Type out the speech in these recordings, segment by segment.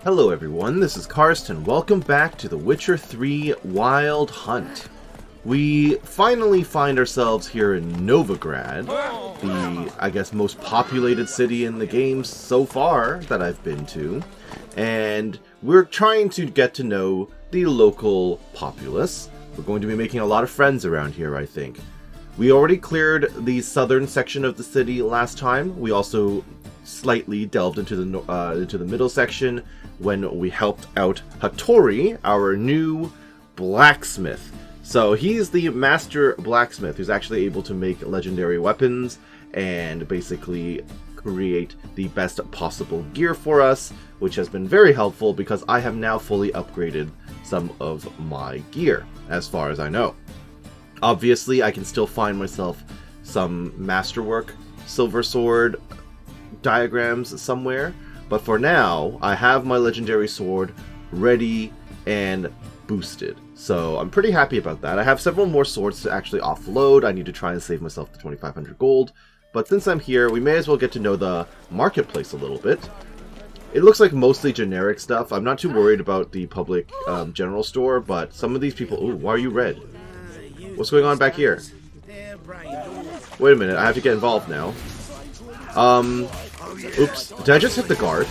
Hello everyone, this is Karsten. Welcome back to The Witcher 3 Wild Hunt. We finally find ourselves here in Novigrad, the, I guess, most populated city in the game so far that I've been to. And we're trying to get to know the local populace. We're going to be making a lot of friends around here, I think. We already cleared the southern section of the city last time. We also slightly delved into the middle section when we helped out Hattori, our new blacksmith. So he's the master blacksmith who's actually able to make legendary weapons and basically create the best possible gear for us, which has been very helpful because I have now fully upgraded some of my gear, as far as I know. Obviously, I can still find myself some masterwork silver sword diagrams somewhere, but for now, I have my legendary sword ready and boosted. So I'm pretty happy about that. I have several more swords to actually offload. I need to try and save myself the 2,500 gold. But since I'm here, we may as well get to know the marketplace a little bit. It looks like mostly generic stuff. I'm not too worried about the public general store, but some of these people... Ooh, why are you red? What's going on back here? Wait a minute, I have to get involved now. Oops. Did I just hit the guard?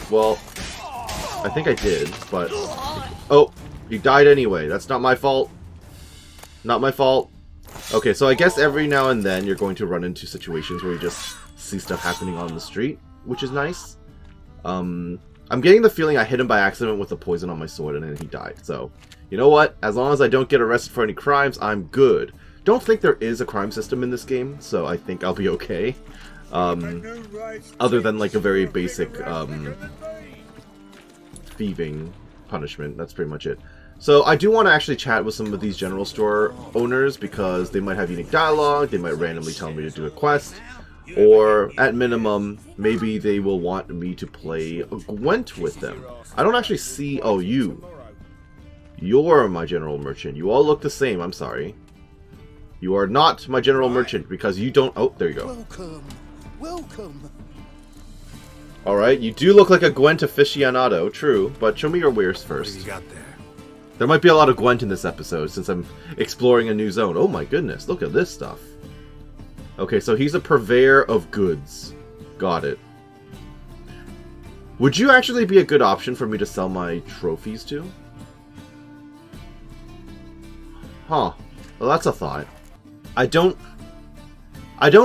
Well, I think I did, but... Oh, he died anyway. That's not my fault. Not my fault. Okay, so I guess every now and then you're going to run into situations where you just see stuff happening on the street, which is nice. I'm getting the feeling I hit him by accident with the poison on my sword and then he died. So, you know what? As long as I don't get arrested for any crimes, I'm good. Don't think there is a crime system in this game, so I think I'll be okay. Other than like a very basic thieving punishment. That's pretty much it. So I do want to actually chat with some of these general store owners because they might have unique dialogue, they might randomly tell me to do a quest, or at minimum, maybe they will want me to play a Gwent with them. I don't actually see... Oh, you're my general merchant. You all look the same, I'm sorry. You are not my general merchant because you don't... Oh, there you go. Welcome. Welcome. Alright, you do look like a Gwent aficionado, true, but show me your wares first. What do you got there? There might be a lot of Gwent in this episode since I'm exploring a new zone. Oh my goodness, look at this stuff. Okay, so he's a purveyor of goods. Got it. Would you actually be a good option for me to sell my trophies to? Huh. Well, that's a thought. I don't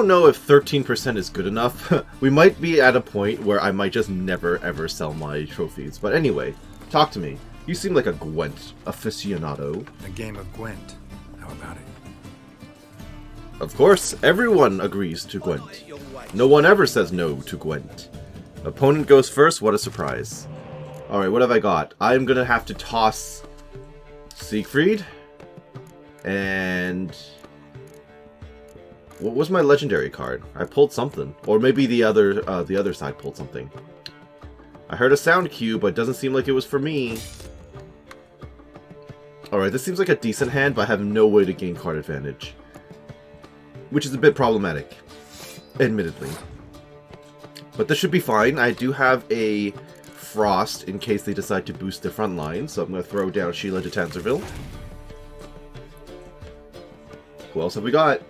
know if 13% is good enough. We might be at a point where I might just never ever sell my trophies. But anyway, talk to me. You seem like a Gwent aficionado. A game of Gwent. How about it? Of course, everyone agrees to Gwent. No one ever says no to Gwent. Opponent goes first, what a surprise. Alright, what have I got? I'm gonna have to toss Siegfried. And... what was my legendary card? I pulled something. Or maybe the other side pulled something. I heard a sound cue, but it doesn't seem like it was for me. Alright, this seems like a decent hand, but I have no way to gain card advantage. Which is a bit problematic, admittedly. But this should be fine. I do have a Frost in case they decide to boost the front line, so I'm going to throw down Sheila de Tanzerville. Who else have we got?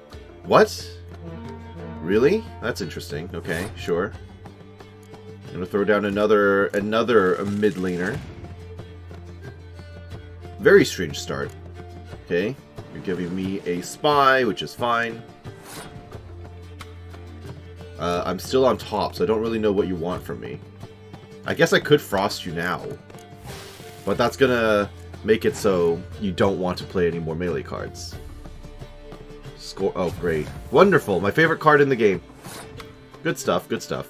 What? Really? That's interesting. Okay, sure. I'm going to throw down another mid laner. Very strange start. Okay, you're giving me a spy, which is fine. I'm still on top, so I don't really know what you want from me. I guess I could frost you now. But that's gonna make it so you don't want to play any more melee cards. Score. Oh, great. Wonderful. My favorite card in the game. Good stuff, good stuff.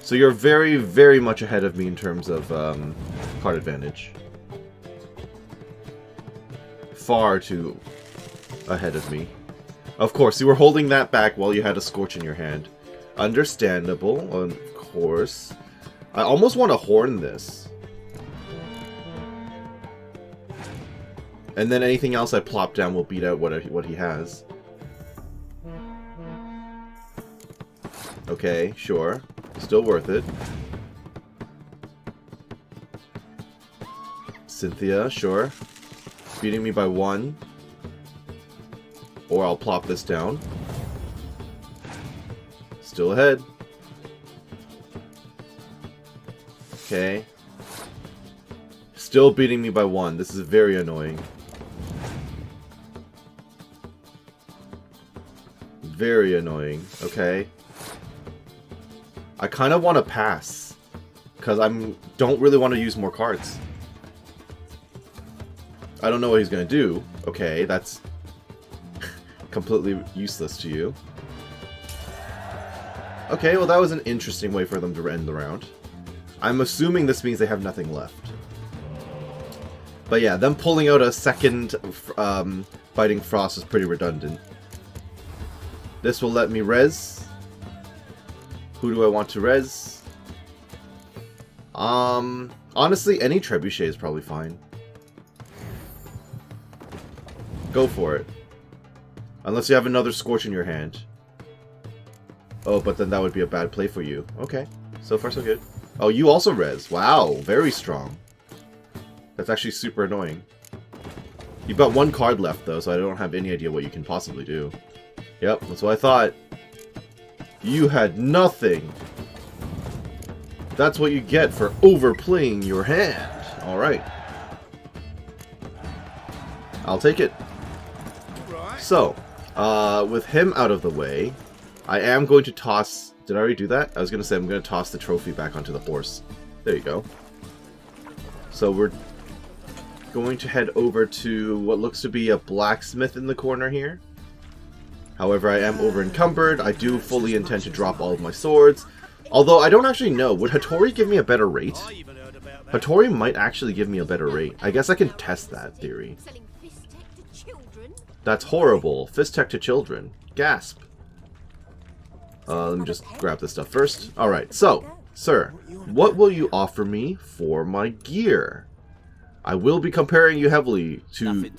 So you're very, very much ahead of me in terms of card advantage. Far too ahead of me. Of course, you were holding that back while you had a Scorch in your hand. Understandable, of course. I almost want to horn this. And then anything else I plop down will beat out what he has. Okay, sure. Still worth it. Cynthia, sure. Beating me by 1. Or I'll plop this down. Still ahead. Okay. Still beating me by 1. This is very annoying. Very annoying. Okay. I kind of want to pass. Because don't really want to use more cards. I don't know what he's going to do. Okay, that's completely useless to you. Okay, well that was an interesting way for them to end the round. I'm assuming this means they have nothing left. But yeah, them pulling out a second Biting Frost is pretty redundant. This will let me res. Who do I want to res? Honestly, any Trebuchet is probably fine. Go for it. Unless you have another Scorch in your hand. Oh, but then that would be a bad play for you. Okay, so far so good. Oh, you also res. Wow, very strong. That's actually super annoying. You've got 1 card left, though, so I don't have any idea what you can possibly do. Yep, that's what I thought. You had nothing. That's what you get for overplaying your hand. Alright. I'll take it. So, with him out of the way, I am going to toss... Did I already do that? I was going to say I'm going to toss the trophy back onto the horse. There you go. So we're going to head over to what looks to be a blacksmith in the corner here. However, I am over encumbered. I do fully intend to drop all of my swords. Although, I don't actually know. Would Hattori give me a better rate? Hattori might actually give me a better rate. I guess I can test that theory. That's horrible. Fist tech to children. Gasp. Let me just grab this stuff first. Alright, so, sir, what will you offer me for my gear? I will be comparing you heavily to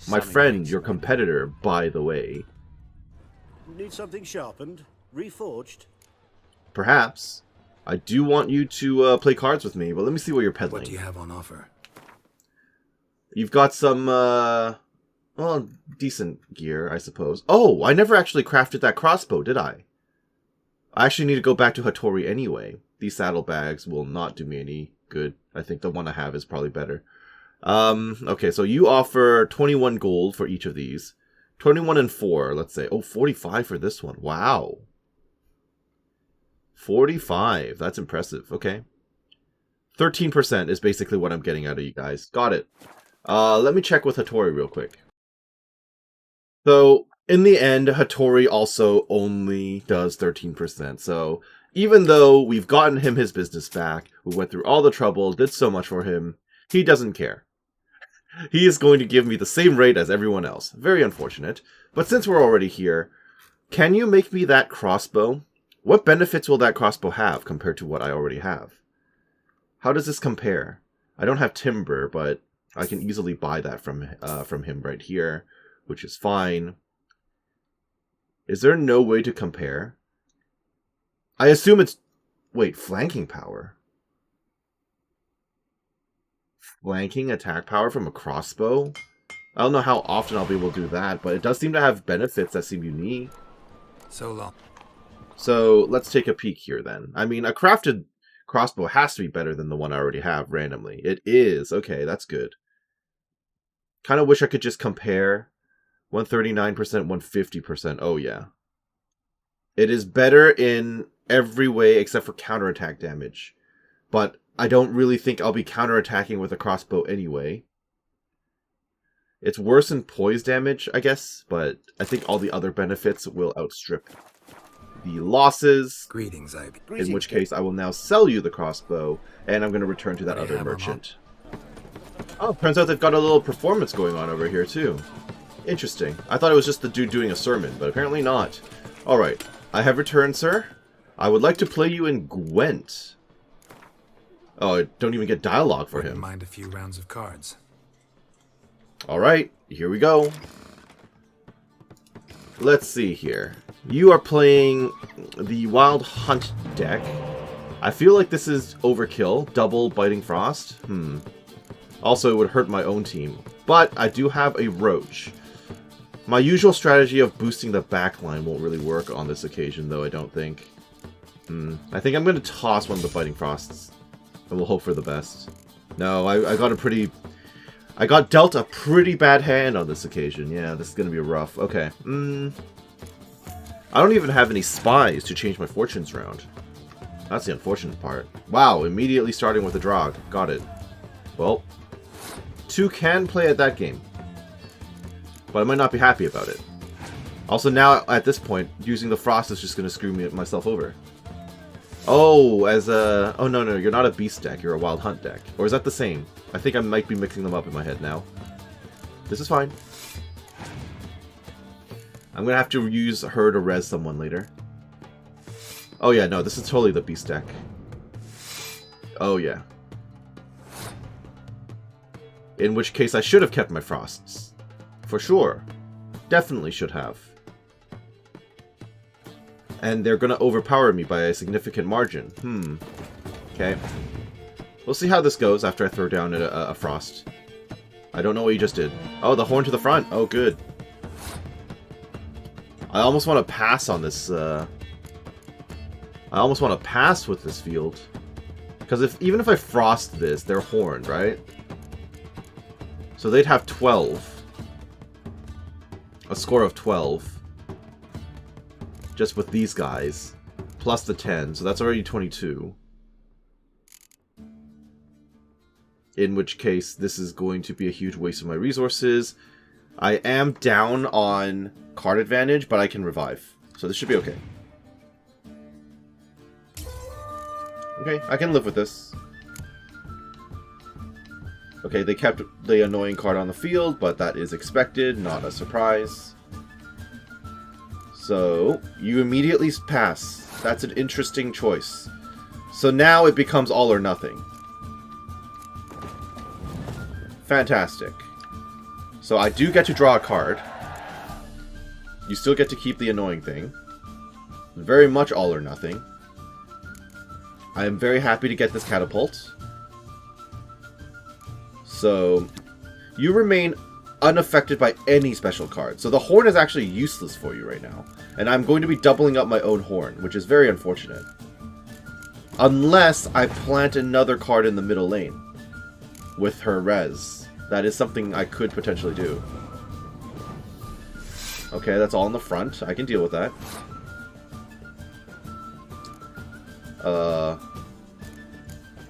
my friend, your competitor, by the way. Need something sharpened? Reforged? Perhaps. I do want you to play cards with me, but let me see what you're peddling. What do you have on offer? You've got some, well, decent gear, I suppose. Oh, I never actually crafted that crossbow, did I? I actually need to go back to Hattori anyway. These saddlebags will not do me any good. I think the one I have is probably better. Okay, so you offer 21 gold for each of these. 21 and 4, let's say. Oh, 45 for this one. Wow. 45. That's impressive. Okay. 13% is basically what I'm getting out of you guys. Got it. Let me check with Hattori real quick. So, in the end, Hattori also only does 13%. So, even though we've gotten him his business back, we went through all the trouble, did so much for him, he doesn't care. He is going to give me the same rate as everyone else. Very unfortunate. But since we're already here, can you make me that crossbow? What benefits will that crossbow have compared to what I already have? How does this compare? I don't have timber, but I can easily buy that from him right here, which is fine. Is there no way to compare? I assume it's... Wait, flanking power? Flanking attack power from a crossbow? I don't know how often I'll be able to do that, but it does seem to have benefits that seem unique. So long. So, let's take a peek here then. I mean, a crafted crossbow has to be better than the one I already have randomly. It is. Okay, that's good. Kind of wish I could just compare. 139%, 150%. Oh, yeah. It is better in every way except for counterattack damage. But I don't really think I'll be counterattacking with a crossbow anyway. It's worse in poise damage, I guess, but I think all the other benefits will outstrip the losses. Greetings, Ivy. In which case, I will now sell you the crossbow, and I'm going to return to that other merchant. Oh, turns out they've got a little performance going on over here, too. Interesting. I thought it was just the dude doing a sermon, but apparently not. Alright, I have returned, sir. I would like to play you in Gwent. Oh, I don't even get dialogue for him. Mind a few rounds of cards. Alright, here we go. Let's see here. You are playing the Wild Hunt deck. I feel like this is overkill. Double Biting Frost. Also, it would hurt my own team. But I do have a Roach. My usual strategy of boosting the backline won't really work on this occasion, though, I don't think. I think I'm going to toss one of the Biting Frosts. And we'll hope for the best. No, I got a pretty... I got dealt a pretty bad hand on this occasion. Yeah, this is going to be rough. Okay. I don't even have any spies to change my fortunes around. That's the unfortunate part. Wow, immediately starting with a Drog. Got it. Well, 2 can play at that game. But I might not be happy about it. Also, now, at this point, using the Frost is just going to screw myself over. Oh, as a... Oh, no, you're not a Beast deck. You're a Wild Hunt deck. Or is that the same? I think I might be mixing them up in my head now. This is fine. I'm going to have to use her to res someone later. Oh, yeah, no, this is totally the Beast deck. Oh, yeah. In which case, I should have kept my Frosts. For sure. Definitely should have. And they're going to overpower me by a significant margin. Okay. We'll see how this goes after I throw down a Frost. I don't know what you just did. Oh, the horn to the front. Oh, good. I almost want to pass on this. I almost want to pass with this field. Because even if I Frost this, they're horned, right? So they'd have 12. A score of 12. Just with these guys. Plus the 10. So that's already 22. In which case, this is going to be a huge waste of my resources. I am down on card advantage, but I can revive. So this should be okay. Okay, I can live with this. Okay, they kept the annoying card on the field, but that is expected, not a surprise. So, you immediately pass. That's an interesting choice. So now it becomes all or nothing. Fantastic. So I do get to draw a card. You still get to keep the annoying thing. Very much all or nothing. I am very happy to get this catapult. So, you remain unaffected by any special card. So the horn is actually useless for you right now. And I'm going to be doubling up my own horn, which is very unfortunate. Unless I plant another card in the middle lane. With her res. That is something I could potentially do. Okay, that's all in the front. I can deal with that.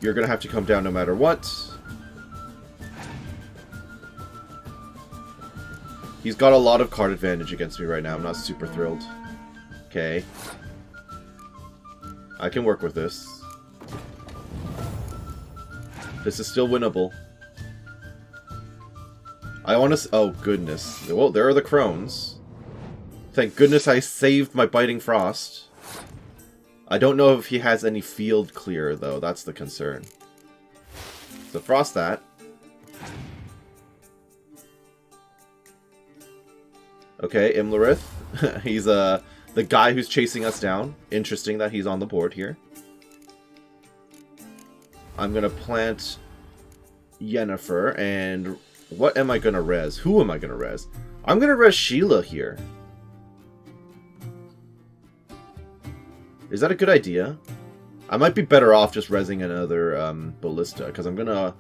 You're gonna have to come down no matter what. He's got a lot of card advantage against me right now. I'm not super thrilled. Okay. I can work with this. This is still winnable. I want to... Oh, goodness. Well, there are the crones. Thank goodness I saved my Biting Frost. I don't know if he has any field clear, though. That's the concern. So Frost that. Okay, Imlerith. He's the guy who's chasing us down. Interesting that he's on the board here. I'm going to plant Yennefer, and what am I going to res? Who am I going to res? I'm going to res Sheila here. Is that a good idea? I might be better off just resing another Ballista, because I'm going to...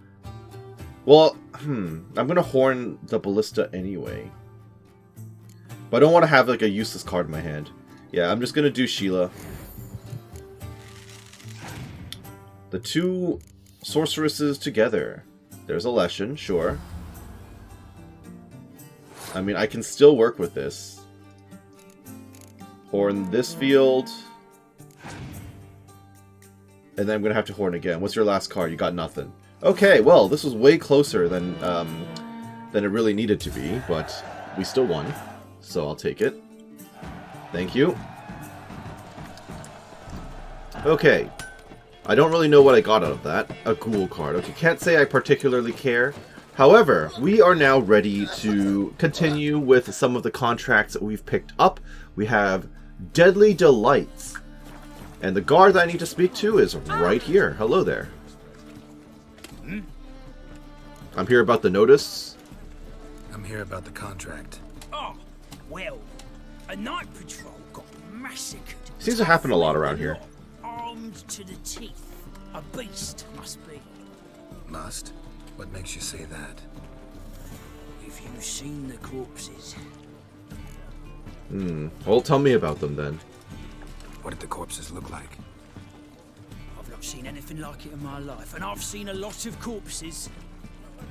Well, I'm going to horn the Ballista anyway. But I don't want to have like a useless card in my hand. Yeah, I'm just going to do Sheila. The two sorceresses together. There's a Leshen, sure. I mean, I can still work with this. Horn this field. And then I'm going to have to horn again. What's your last card? You got nothing. Okay, well, this was way closer than it really needed to be, but we still won. So I'll take it. Thank you. Okay. I don't really know what I got out of that. A ghoul card. Okay, can't say I particularly care. However, we are now ready to continue with some of the contracts that we've picked up. We have Deadly Delights. And the guard that I need to speak to is right here. Hello there. I'm here about the notice. I'm here about the contract. Oh, well, a night patrol got massacred. Seems to happen a lot around here. Armed to the teeth. A beast, must be. Must? What makes you say that? If you've seen the corpses. Well, tell me about them then. What did the corpses look like? I've not seen anything like it in my life, and I've seen a lot of corpses.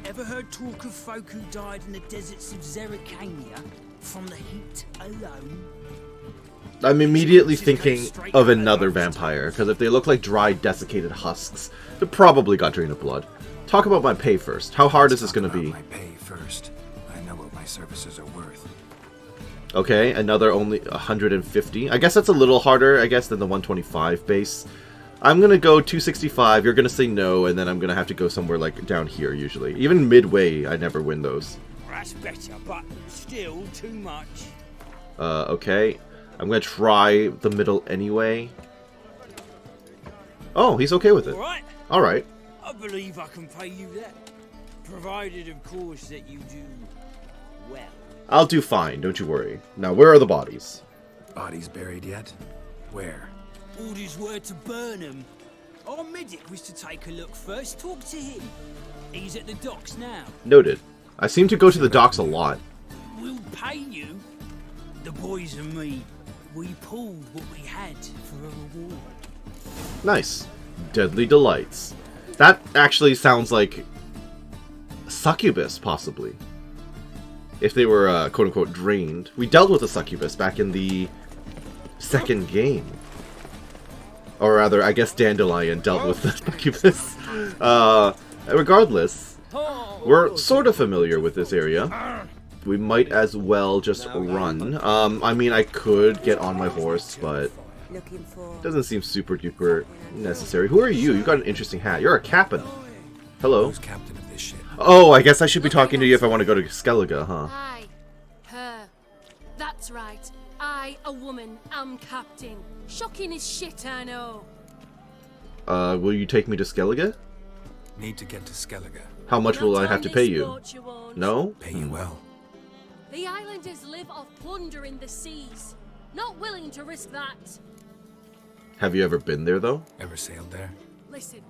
Ever heard talk of folk who died in the deserts of Zerrikania from the heat alone? I'm immediately thinking of another vampire, because if they look like dried, desiccated husks, they probably got drained of blood. Talk about my pay first. How hard is this going to be? My pay first. I know what my services are worth. Okay, another only 150. I guess that's a little harder, I guess, than the 125 base. I'm going to go 265, you're going to say no, and then I'm going to have to go somewhere like down here, usually. Even midway, I never win those. That's better, but still too much. Okay. I'm going to try the middle anyway. Oh, he's okay with it. Alright, Alright. I believe I can pay you that. Provided, of course, that you do well. I'll do fine, don't you worry. Now, where are the bodies? Bodies buried yet? Where? Orders were to burn him. Our medic was to take a look first. Talk to him. He's at the docks now. Noted. I seem to go to the docks a lot. We'll pay you. The boys and me, we pulled what we had for a reward. Nice. Deadly Delights. That actually sounds like succubus, possibly. If they were, quote-unquote, drained. We dealt with a succubus back in the second game. Or rather, I guess Dandelion dealt with the succubus. Regardless, we're sort of familiar with this area. We might as well just run. I mean, I could get on my horse, but it doesn't seem super duper necessary. Who are you? You got an interesting hat. You're a captain. Hello. Who's captain of this ship? Oh, I guess I should be talking to you if I want to go to Skellige, huh? I, her. That's right. I, a woman, am captain. Shocking as shit, I know. Will you take me to Skellige? Need to get to Skellige. How much will I have to pay you? Won't. No? Pay you well. The islanders live off plunder in the seas. Not willing to risk that. Have you ever been there, though? Ever sailed there? Listen,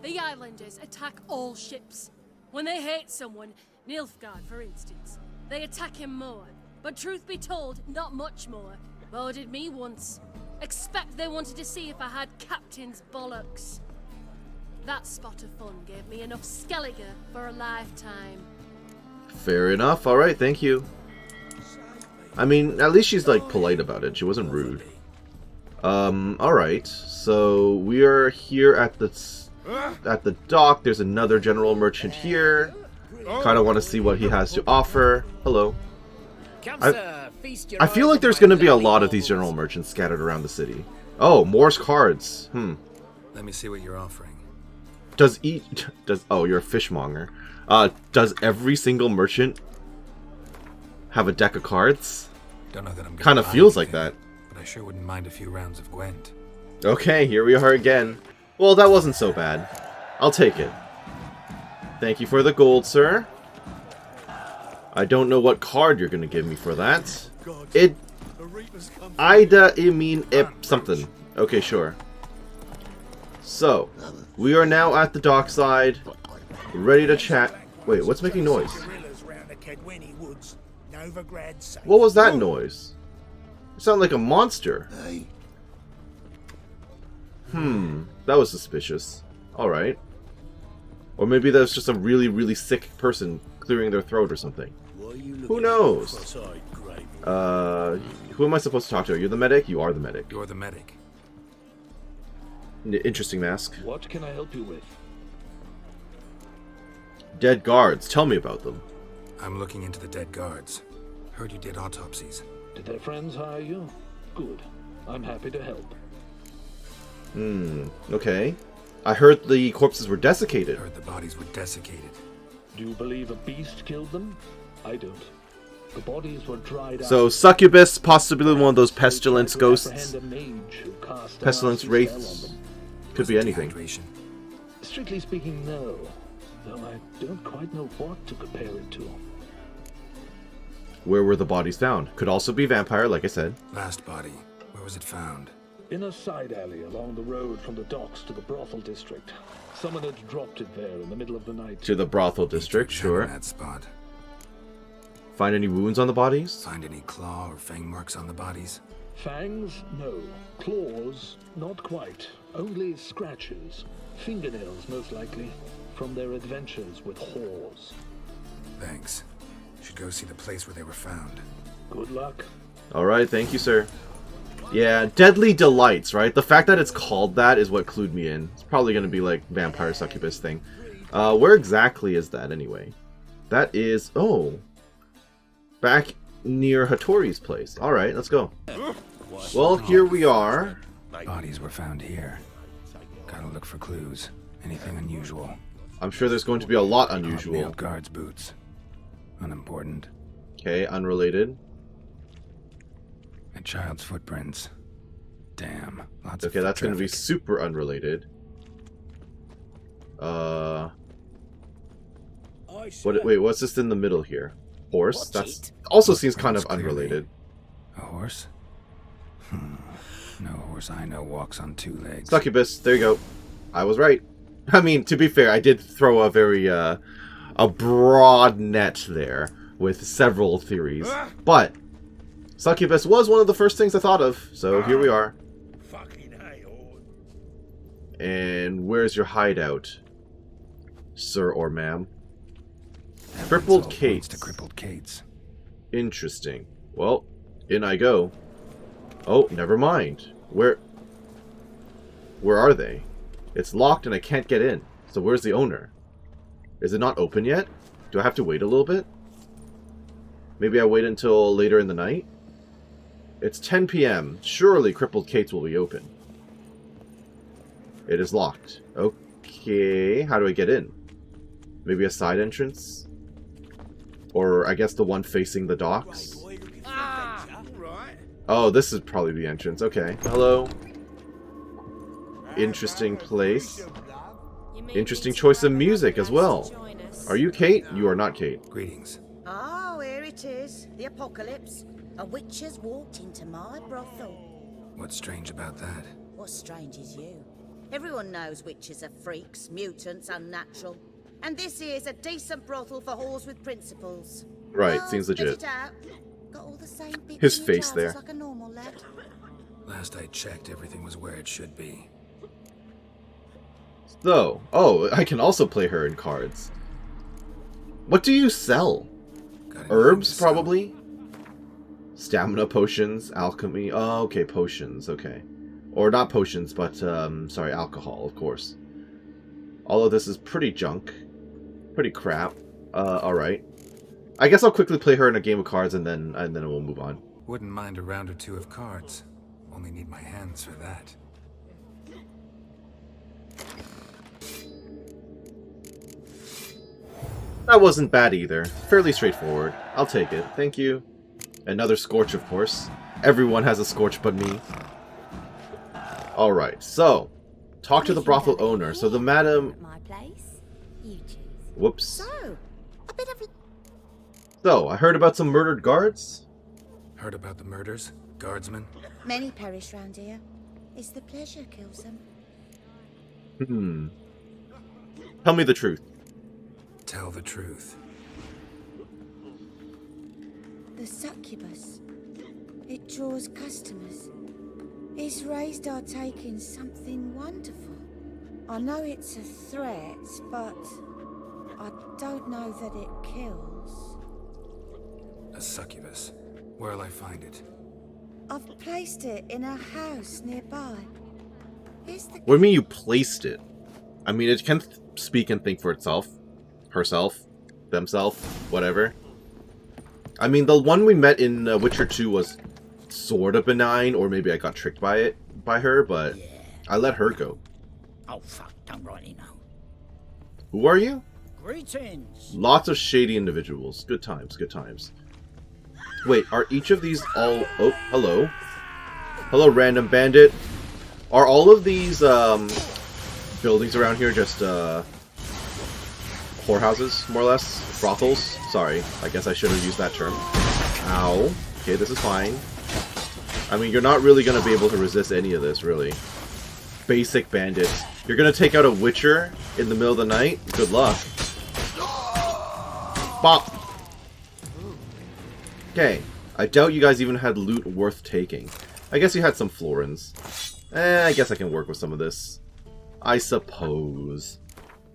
the islanders attack all ships. When they hate someone, Nilfgaard for instance, they attack him more. But truth be told, not much more. Boarded me once. Expect they wanted to see if I had captain's bollocks. That spot of fun gave me enough Skellige for a lifetime. Fair enough. Alright, thank you. I mean, at least she's, like, polite about it. She wasn't rude. Alright. So, we are here at the dock. There's another general merchant here. Kind of want to see what he has to offer. Hello. I feel like there's going to be a lot of these general merchants scattered around the city. Oh, Morse cards. Let me see what you're offering. Oh, you're a fishmonger. Does every single merchant have a deck of cards? Don't know that I'm Kind of feels like that. But I sure wouldn't mind a few rounds of Gwent. Okay, here we are again. Well, that wasn't so bad. I'll take it. Thank you for the gold, sir. I don't know what card you're gonna give me for that. Something. Okay, sure. So, we are now at the dockside, ready to chat. Wait, what's making noise? What was that noise? It sounded like a monster. That was suspicious. Alright. Or maybe that was just a really, really sick person clearing their throat or something. Who knows? Who am I supposed to talk to? You're the medic? You are the medic. You're the medic. Interesting mask. What can I help you with? Dead guards. Tell me about them. I'm looking into the dead guards. Heard you did autopsies. Did their friends hire you? Good. I'm happy to help. Okay. I heard the corpses were desiccated. Heard the bodies were desiccated. Do you believe a beast killed them? I don't. The bodies were dried out. So, succubus, possibly one of those pestilence ghosts. Apprehend a mage who cast a Pestilence nasty spell wraiths. on them. Could be anything. Dehydration. Strictly speaking, no. though I don't quite know what to compare it to. Where were the bodies found? Could also be vampire, like I said. Last body. Where was it found? In a side alley along the road from the docks to the brothel district. Someone had dropped it there in the middle of the night. To the brothel district, sure. That spot. Find any wounds on the bodies? Find any claw or fang marks on the bodies? Fangs? No. Claws? Not quite. Only scratches. Fingernails, most likely. From their adventures with whores. Thanks. Should go see the place where they were found. Good luck. Alright, thank you, sir. Yeah, Deadly Delights, right? The fact that it's called that is what clued me in. It's probably going to be like vampire succubus thing. Where exactly is that, anyway? That is... Oh. Back near Hattori's place. Alright, let's go. Well, here we are. Bodies were found here. Gotta look for clues. Anything unusual. I'm sure there's going to be a lot unusual. Nailed guards' boots. Unimportant. Okay, unrelated. A child's footprints. Damn. Lots of Okay, foot that's going to be traffic. super unrelated. Wait, what's this in the middle here? Horse? That's also seems kind of Clearly. unrelated. A horse? No horse I know walks on two legs. Succubus, there you go. I was right. I mean, to be fair, I did throw a very, a broad net there with several theories. But succubus was one of the first things I thought of, so here we are. And where's your hideout, sir or ma'am? Crippled Kate's. To crippled Kate's. Interesting. Well, in I go. Oh, never mind. Where are they? It's locked and I can't get in. So where's the owner? Is it not open yet? Do I have to wait a little bit? Maybe I wait until later in the night? It's 10 p.m. Surely Crippled Kate's will be open. It is locked. Okay, how do I get in? Maybe a side entrance? Or I guess the one facing the docks? Oh, this is probably the entrance. Okay. Hello. Interesting place. Interesting choice of music as well. Are you Kate? You are not Kate. Greetings. Oh, here it is. The apocalypse. A witch has walked into my brothel. What's strange about that? What's strange is you. Everyone knows witches are freaks, mutants, unnatural. And this here's a decent brothel for whores with principles. Right, Well, seems spit legit. it out. Got all the same bits His in your face trousers there. like a normal lad. Last I checked, everything was where it should be. So, oh, I can also play her in cards. What do you sell? Got anything Herbs, to sell? probably? Stamina potions, alchemy. Oh, okay, potions, okay. Or not potions, but, sorry, alcohol, of course. All of this is pretty junk. Pretty crap. Alright. I guess I'll quickly play her in a game of cards and then we'll move on. Wouldn't mind a round or two of cards. Only need my hands for that. That wasn't bad either. Fairly straightforward. I'll take it. Thank you. Another Scorch, of course. Everyone has a Scorch but me. Alright, so. Talk to the brothel owner. So the madam... My place. You choose. Whoops. So, a bit of... So, I heard about some murdered guards? Heard about the murders? Guardsmen? Many perish round here. It's the pleasure kills them. Tell me the truth. Tell the truth. The succubus. It draws customers. It's raised our take in something wonderful. I know it's a threat, but I don't know that it kills. A succubus. Where'll I find it? I've placed it in a house nearby. Here's the... What do you mean you placed it? I mean, it can speak and think for itself. Herself. Themself. Whatever. I mean, the one we met in Witcher 2 was sort of benign, or maybe I got tricked by her, but I let her go. Oh, fuck, don't rightly know. Who are you? Greetings. Lots of shady individuals. Good times, good times. Wait, are each of these all... Oh, hello. Hello, random bandit. Are all of these, buildings around here just, whorehouses, more or less. Brothels. Sorry, I guess I should have used that term. Ow. Okay, this is fine. I mean, you're not really going to be able to resist any of this, really. Basic bandits. You're going to take out a witcher in the middle of the night? Good luck. Bop! Okay. I doubt you guys even had loot worth taking. I guess you had some florins. I guess I can work with some of this. I suppose.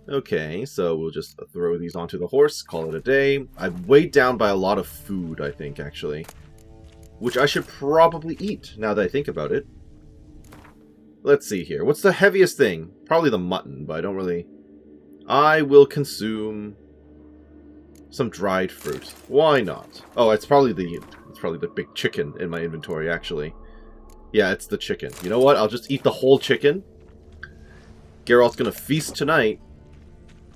Okay, so we'll just throw these onto the horse, call it a day. I'm weighed down by a lot of food, I think, actually. Which I should probably eat, now that I think about it. Let's see here. What's the heaviest thing? Probably the mutton, but I don't really... I will consume some dried fruit. Why not? Oh, it's probably the big chicken in my inventory, actually. Yeah, it's the chicken. You know what? I'll just eat the whole chicken. Geralt's gonna feast tonight.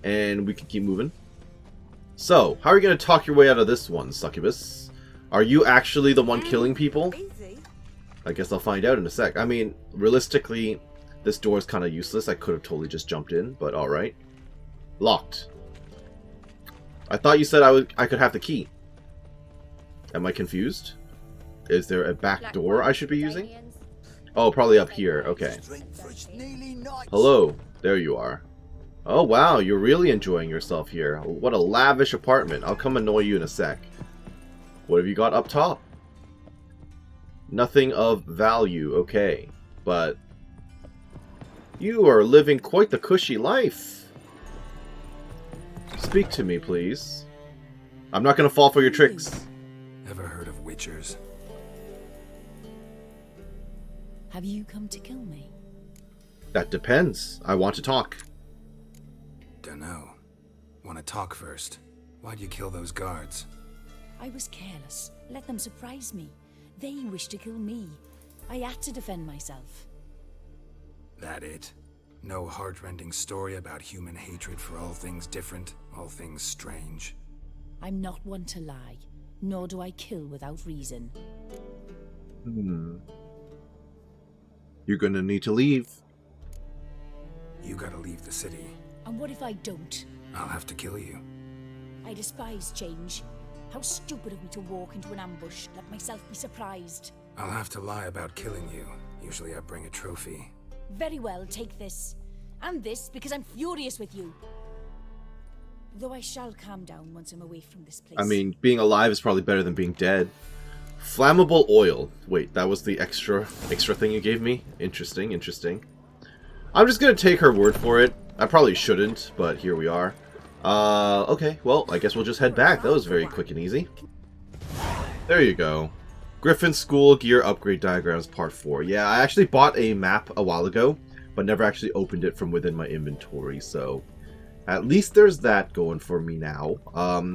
And we can keep moving. So, how are you gonna talk your way out of this one, Succubus? Are you actually the one killing people? I guess I'll find out in a sec. I mean, realistically, this door is kind of useless. I could have totally just jumped in, but alright. Locked. I thought you said I could have the key. Am I confused? Is there a back door I should be using? Oh, probably up here. Okay. Hello. There you are. Oh, wow. You're really enjoying yourself here. What a lavish apartment. I'll come annoy you in a sec. What have you got up top? Nothing of value. Okay. But you are living quite the cushy life. Speak to me, please. I'm not going to fall for your tricks. Ever heard of witchers? Have you come to kill me? That depends. I want to talk. Dunno. Want to talk first? Why'd you kill those guards? I was careless. Let them surprise me. They wished to kill me. I had to defend myself. That it? No heart-rending story about human hatred for all things different, all things strange? I'm not one to lie, nor do I kill without reason. You're gonna need to leave. You gotta leave the city. And what if I don't? I'll have to kill you. I despise change. How stupid of me to walk into an ambush, let myself be surprised. I'll have to lie about killing you. Usually I bring a trophy. Very well, take this. And this, because I'm furious with you. Though I shall calm down once I'm away from this place. I mean, being alive is probably better than being dead. Flammable oil. Wait, that was the extra thing you gave me? Interesting, interesting. I'm just gonna take her word for it. I probably shouldn't, but here we are. Okay, well, I guess we'll just head back. That was very quick and easy. There you go. Griffin School Gear Upgrade Diagrams Part 4. Yeah, I actually bought a map a while ago, but never actually opened it from within my inventory, so... At least there's that going for me now.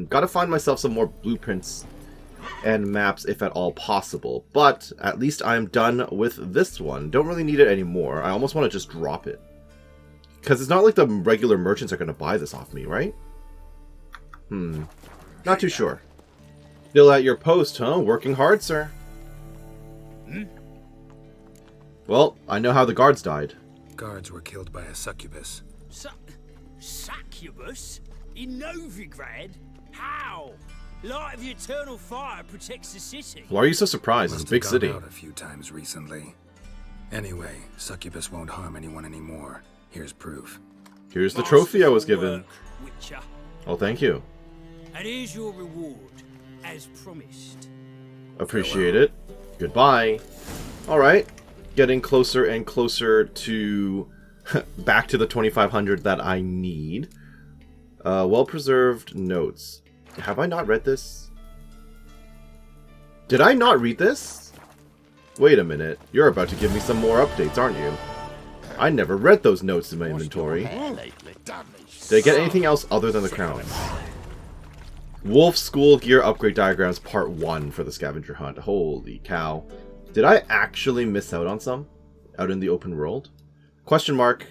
Gotta find myself some more blueprints and maps if at all possible. But at least I'm done with this one. Don't really need it anymore. I almost want to just drop it. Because it's not like the regular merchants are going to buy this off me, right? Not too sure. Still at your post, huh? Working hard, sir. Well, I know how the guards died. Guards were killed by a succubus. Succubus? In Novigrad? How? Light of the eternal fire protects the city. Why are you so surprised? It's a big city. Out a few times recently. Anyway, succubus won't harm anyone anymore. Here's proof. Here's the trophy I was given. Witcher. Oh, thank you. And here's your reward, as promised. Appreciate it. Goodbye. Alright. Getting closer and closer to... back to the 2500 that I need. Well-preserved notes. Have I not read this? Did I not read this? Wait a minute. You're about to give me some more updates, aren't you? I never read those notes in my inventory. Did I get anything else other than the crowns? Wolf School Gear Upgrade Diagrams Part 1 for the scavenger hunt. Holy cow. Did I actually miss out on some? Out in the open world? Question mark.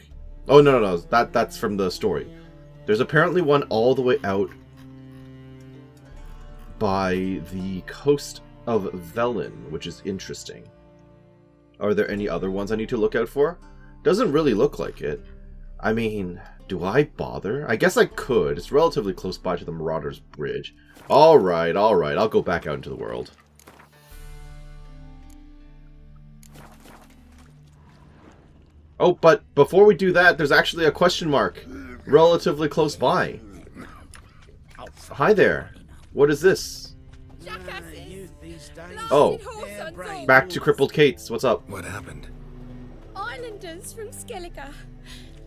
Oh, no. That's from the story. There's apparently one all the way out by the coast of Velen, which is interesting. Are there any other ones I need to look out for? Doesn't really look like it. I mean, Do I bother? I guess I could. It's relatively close by to the Marauders Bridge. Alright, alright. I'll go back out into the world. Oh, but before we do that, there's actually a question mark relatively close by. Hi there. What is this? Oh, back to Crippled Kate's. What's up? What happened? Islanders from Skellige.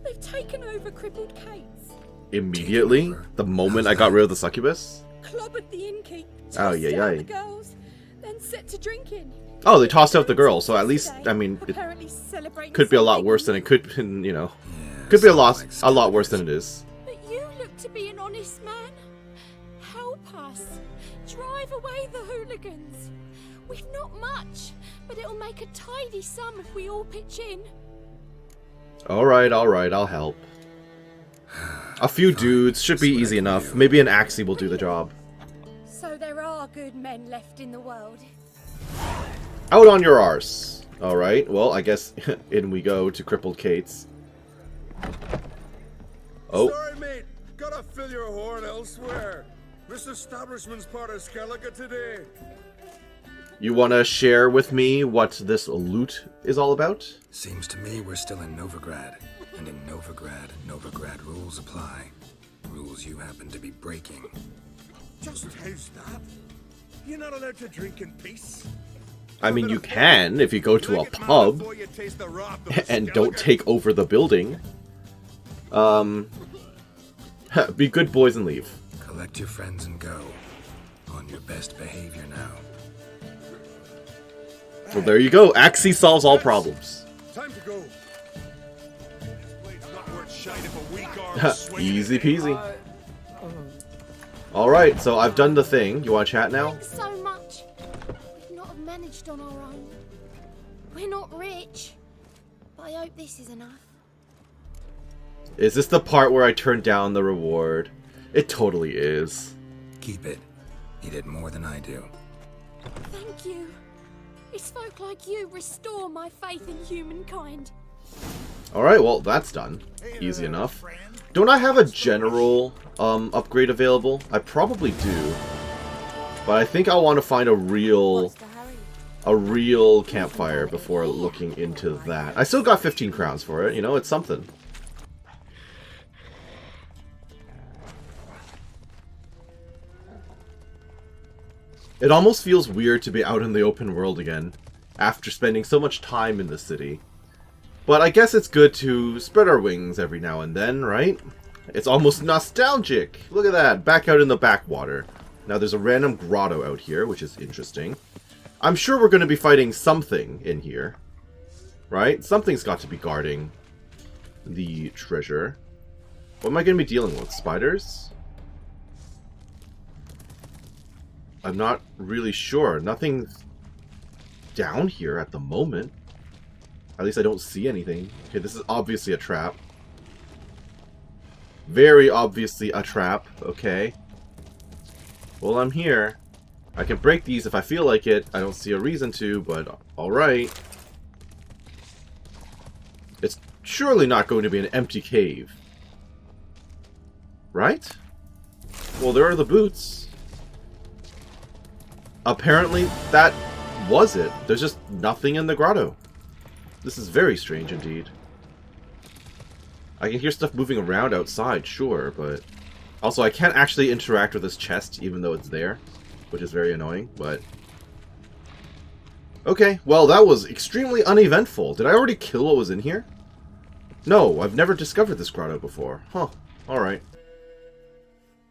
They've taken over Crippled Kate's. Immediately? The moment I got rid of the succubus? Clobbered the innkeep. Oh, yeah, yeah. The girls, then set to drinking. Oh, they tossed out the girl, so at least, I mean, it Apparently celebrating could be a lot something. worse than it could, you know. Yeah, Could be a sounds like lot worse than it is. But you look to be an honest man. Help us. Drive away the hooligans. We've not much, but it'll make a tidy sum if we all pitch in. Alright, I'll help. A few dudes should be easy enough. Maybe an Axie will do the job. So there are good men left in the world. Out on your arse. Alright, well, I guess in we go to Crippled Kate's. Oh. Sorry, mate. Gotta fill your horn elsewhere. This establishment's part of Skellige today. You want to share with me what this loot is all about? Seems to me we're still in Novigrad. And in Novigrad rules apply. Rules you happen to be breaking. Just how's that? You're not allowed to drink in peace. I mean, you can if you go to a pub and don't take over the building. Be good boys and leave. Collect your friends and go. On your best behavior now. Well, there you go. Axie solves all problems. Time to go. Not worth shite if a weak arm Easy peasy. Alright, so I've done the thing. You want to chat now? Thanks so much. We've not have managed on our own. We're not rich, but I hope this is enough. Is this the part where I turn down the reward? It totally is. Keep it. You did more than I do. Thank you. It's folk like you restore my faith in humankind. Alright, well, that's done. Easy enough. Don't I have a general upgrade available? I probably do. But I think I want to find a real campfire before looking into that. I still got 15 crowns for it, you know, it's something. It almost feels weird to be out in the open world again, after spending so much time in the city. But I guess it's good to spread our wings every now and then, right? It's almost nostalgic! Look at that, back out in the backwater. Now there's a random grotto out here, which is interesting. I'm sure we're going to be fighting something in here. Right? Something's got to be guarding the treasure. What am I going to be dealing with? Spiders? I'm not really sure. Nothing's down here at the moment. At least I don't see anything. Okay, this is obviously a trap. Very obviously a trap. Okay. Well, I'm here. I can break these if I feel like it. I don't see a reason to, but alright. It's surely not going to be an empty cave. Right? Well, there are the boots. Apparently, that was it. There's just nothing in the grotto. This is very strange indeed. I can hear stuff moving around outside, sure, but... Also, I can't actually interact with this chest, even though it's there, which is very annoying, but... Okay, well, that was extremely uneventful. Did I already kill what was in here? No, I've never discovered this grotto before. Huh, alright.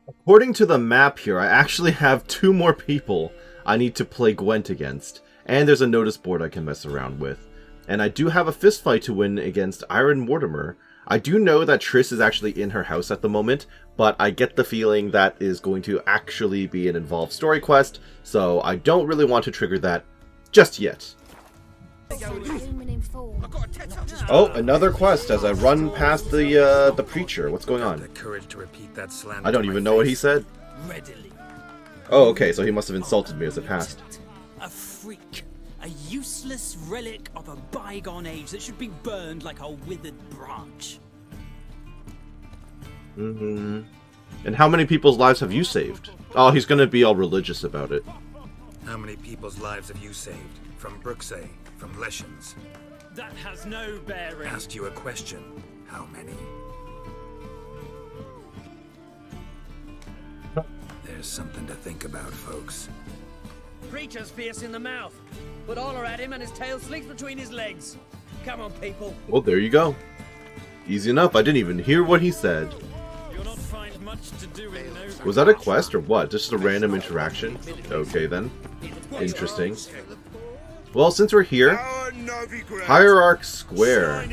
According to the map here, I actually have 2 more people I need to play Gwent against, and there's a notice board I can mess around with. And I do have a fist fight to win against Iron Mortimer. I do know that Triss is actually in her house at the moment, but I get the feeling that is going to actually be an involved story quest, so I don't really want to trigger that just yet. Oh, another quest as I run past the preacher. What's going on? I don't even know what he said. Oh, okay, so he must have insulted me as it passed. A freak. A useless relic of a bygone age that should be burned like a withered branch. Mm-hmm. And how many people's lives have you saved? Oh, he's gonna be all religious about it. How many people's lives have you saved? From Brooksay? From Leshens? That has no bearing. Asked you a question. How many? There's something to think about, folks. Preacher's fierce in the mouth, but holler at him and his tail slinks between his legs. Come on, people. Well, there you go. Easy enough. I didn't even hear what he said. You'll not find much to do in Nova. Was that a quest or what? Just a random interaction? Okay then. Interesting. Well, since we're here, Hierarch Square.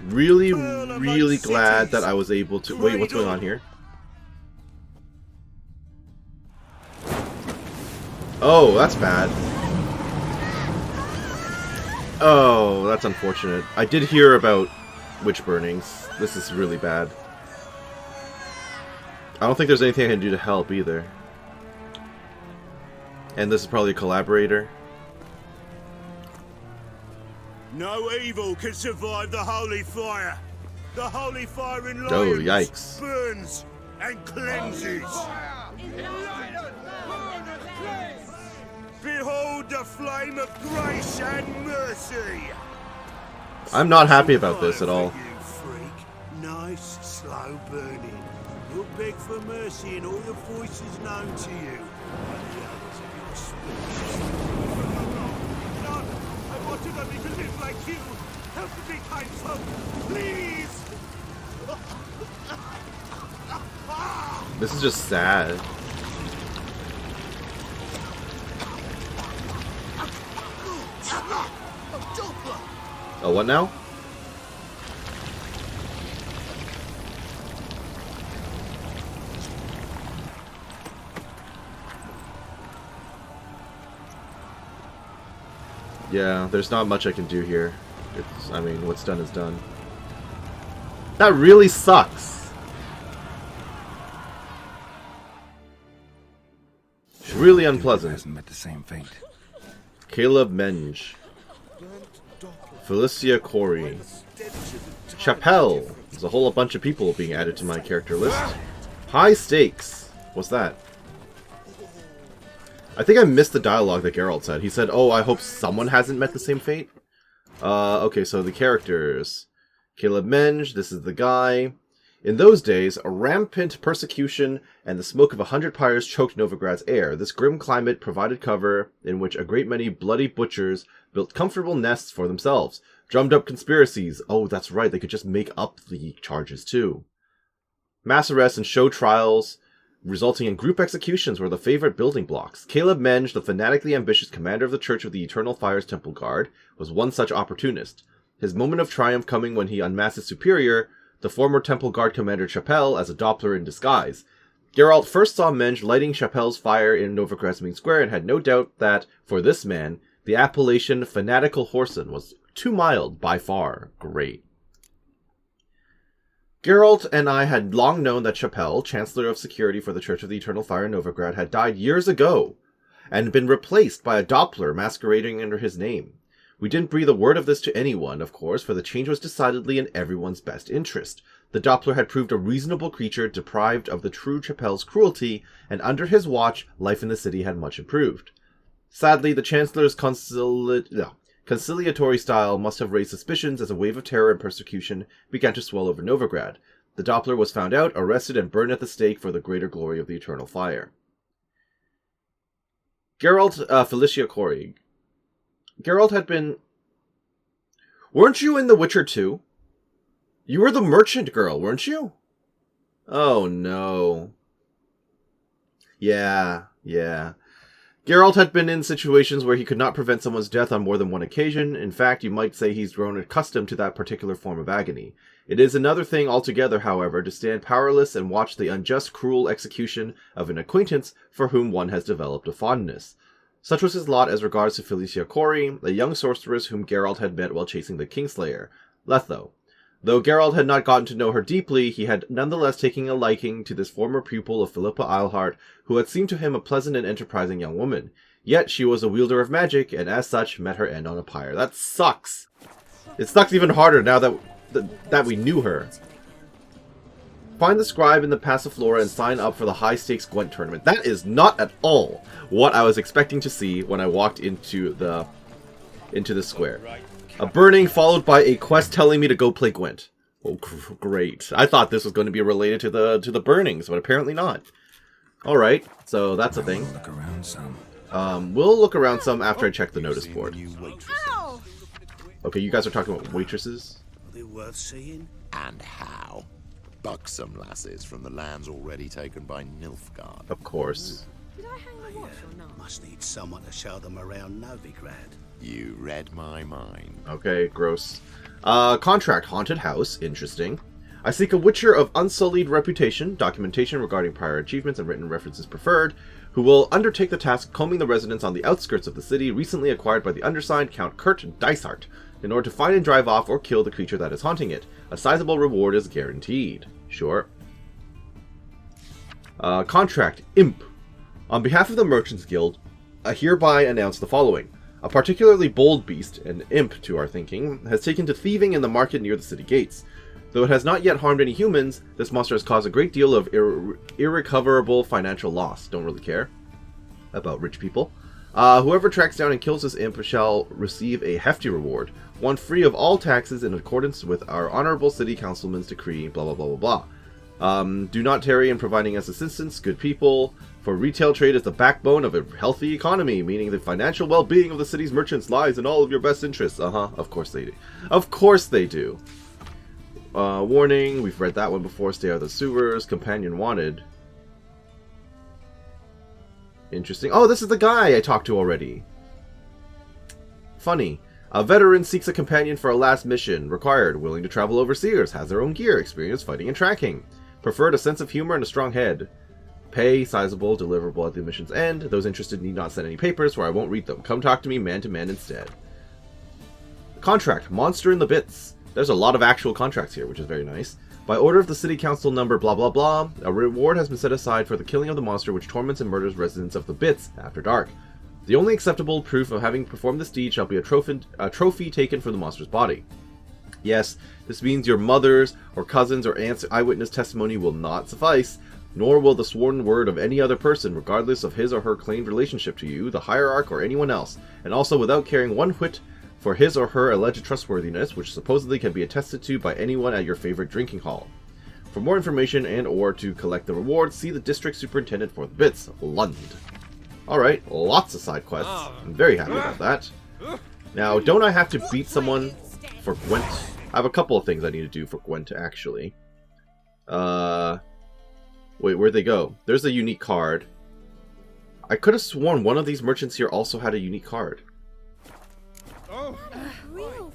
Really, really glad that I was able to... Wait, what's going on here? Oh, that's bad. Oh, that's unfortunate. I did hear about witch burnings. This is really bad. I don't think there's anything I can do to help either. And this is probably a collaborator. No evil can survive the holy fire. The holy fire in Oh, lions yikes. burns and cleanses. Behold the flame of grace and mercy. I'm not happy about this at all. You freak. Nice, slow burning. You'll beg for mercy in all the voices known to you. And the others of your species. No, I wanted only to live like you. Help me, kind folk, please. This is just sad. Oh, what now? Yeah, there's not much I can do here. I mean, what's done is done. That really sucks. Really unpleasant. Hasn't met the same fate. Caleb Menge. Felicia Corey. Chapelle. There's a whole bunch of people being added to my character list. High stakes. What's that? I think I missed the dialogue that Geralt said. He said, oh, I hope someone hasn't met the same fate. Okay, so the characters. Caleb Menge, this is the guy. In those days, a rampant persecution and the smoke of 100 pyres choked Novigrad's air. This grim climate provided cover in which a great many bloody butchers built comfortable nests for themselves. Drummed up conspiracies. Oh, that's right, they could just make up the charges too. Mass arrests and show trials resulting in group executions were the favorite building blocks. Caleb Menge, the fanatically ambitious commander of the Church of the Eternal Fire's Temple Guard, was one such opportunist. His moment of triumph coming when he unmasked his superior, the former Temple Guard commander Chapelle, as a Doppler in disguise. Geralt first saw Menge lighting Chapelle's fire in Novigrad's main square and had no doubt that, for this man, the appellation Fanatical Whoreson was too mild by far. Great. Geralt and I had long known that Chapelle, Chancellor of Security for the Church of the Eternal Fire in Novigrad, had died years ago, and been replaced by a Doppler masquerading under his name. We didn't breathe a word of this to anyone, of course, for the change was decidedly in everyone's best interest. The Doppler had proved a reasonable creature deprived of the true Chapelle's cruelty, and under his watch, life in the city had much improved. Sadly, the Chancellor's conciliatory style must have raised suspicions as a wave of terror and persecution began to swell over Novigrad. The Doppler was found out, arrested, and burned at the stake for the greater glory of the Eternal Fire. Geralt, Felicia Corey. Geralt had been... Weren't you in The Witcher 2? You were the merchant girl, weren't you? Oh no. Yeah. Geralt had been in situations where he could not prevent someone's death on more than one occasion. In fact, you might say he's grown accustomed to that particular form of agony. It is another thing altogether, however, to stand powerless and watch the unjust, cruel execution of an acquaintance for whom one has developed a fondness. Such was his lot as regards to Felicia Corey, a young sorceress whom Geralt had met while chasing the Kingslayer, Letho. Though Geralt had not gotten to know her deeply, he had nonetheless taken a liking to this former pupil of Philippa Eilhart, who had seemed to him a pleasant and enterprising young woman. Yet she was a wielder of magic, and as such, met her end on a pyre. That sucks! It sucks even harder now that we knew her. Find the scribe in the Passiflora and sign up for the high-stakes Gwent tournament. That is not at all what I was expecting to see when I walked into the square. A burning followed by a quest telling me to go play Gwent. Oh, great. I thought this was going to be related to the burnings, but apparently not. Alright, so that's a thing. Look around some. We'll look around some after I check the notice board. Ow! Okay, you guys are talking about waitresses? Are they worth seeing? And how? Buxom lasses from the lands already taken by Nilfgaard. Of course. Did I hang the watch or not? Must need someone to show them around Novigrad. You read my mind. Okay, gross. Contract haunted house. Interesting. I seek a witcher of unsullied reputation, documentation regarding prior achievements and written references preferred, who will undertake the task of combing the residents on the outskirts of the city recently acquired by the undersigned Count Kurt Dysart, in order to find and drive off or kill the creature that is haunting it. A sizable reward is guaranteed. Sure. Contract Imp. On behalf of the Merchants Guild, I hereby announce the following. A particularly bold beast, an imp to our thinking, has taken to thieving in the market near the city gates. Though it has not yet harmed any humans, this monster has caused a great deal of irrecoverable financial loss. Don't really care about rich people. Whoever tracks down and kills this imp shall receive a hefty reward, one free of all taxes in accordance with our honorable city councilman's decree, blah blah blah blah blah. Do not tarry in providing us assistance, good people, for retail trade is the backbone of a healthy economy, meaning the financial well-being of the city's merchants lies in all of your best interests. Of course they do. Of course they do. Warning, we've read that one before, stay out of the sewers, companion wanted. Interesting. Oh, this is the guy I talked to already. Funny. A veteran seeks a companion for a last mission. Required. Willing to travel overseas. Has their own gear. Experience fighting and tracking. Preferred a sense of humor and a strong head. Pay. Sizable. Deliverable at the mission's end. Those interested need not send any papers, for I won't read them. Come talk to me man to man instead. Contract. Monster in the Bits. There's a lot of actual contracts here, which is very nice. By order of the city council number blah blah blah, a reward has been set aside for the killing of the monster which torments and murders residents of the Bits after dark. The only acceptable proof of having performed this deed shall be a trophy taken from the monster's body. Yes, this means your mother's or cousin's or aunt's eyewitness testimony will not suffice, nor will the sworn word of any other person, regardless of his or her claimed relationship to you, the hierarch, or anyone else, and also without caring one whit for his or her alleged trustworthiness, which supposedly can be attested to by anyone at your favorite drinking hall. For more information and or to collect the reward, see the District Superintendent for the Bits, Lund. Alright, lots of side quests. I'm very happy about that. Now, don't I have to beat someone for Gwent? I have a couple of things I need to do for Gwent, actually. Wait, where'd they go? There's a unique card. I could have sworn one of these merchants here also had a unique card.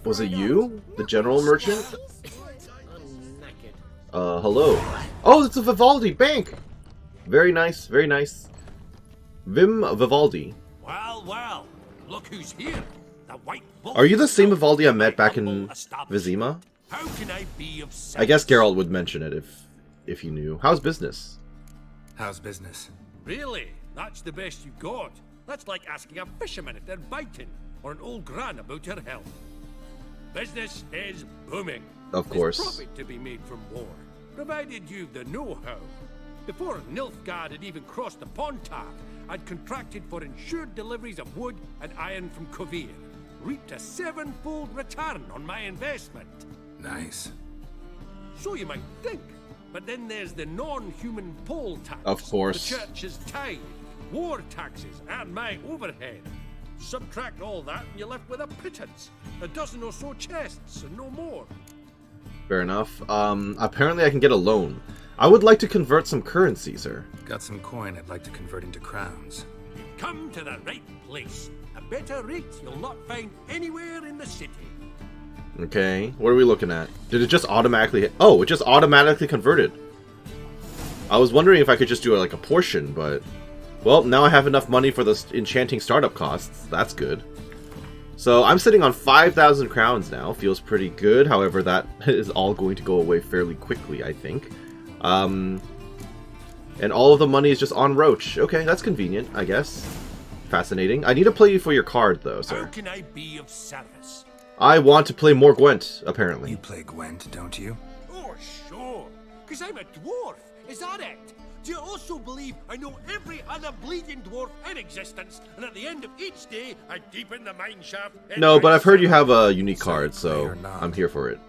Was it you? The general merchant? Hello. Oh, it's a Vivaldi bank! Very nice, very nice. Vim Vivaldi. Well, look who's here. The White Wolf. Are you the same Vivaldi I met back in Vizima? How can I be of service? I guess Geralt would mention it if he knew. How's business? How's business? Really? That's the best you got? That's like asking a fisherman if they're biting, or an old gran about her health. Business is booming. Of course. There's profit to be made from war, provided you've the know-how. Before Nilfgaard had even crossed the Pontar, I'd contracted for insured deliveries of wood and iron from Kovir. Reaped a 7-fold return on my investment. Nice. So you might think. But then there's the non-human poll tax. Of course. The church's tithe, war taxes, and my overhead. Subtract all that and you're left with a pittance. A dozen or so chests and no more. Fair enough. Apparently I can get a loan. I would like to convert some currency, sir. Got some coin I'd like to convert into crowns. You've come to the right place. A better rate you'll not find anywhere in the city. Okay, what are we looking at? Did it just automatically hit? Oh, it just automatically converted. I was wondering if I could just do like a portion, but... Well, now I have enough money for the enchanting startup costs. That's good. So I'm sitting on 5,000 crowns now. Feels pretty good. However, that is all going to go away fairly quickly, I think. And all of the money is just on Roach. Okay, that's convenient, I guess. Fascinating. I need to play you for your card, though, sir. How can I be of service? I want to play more Gwent, apparently. You play Gwent, don't you? Oh, sure. Because I'm a dwarf, is that it? Do you also believe I know every other bleeding dwarf in existence, and at the end of each day, I deepen the mine shaft? No, but I've heard you have a unique card, so I'm here for it.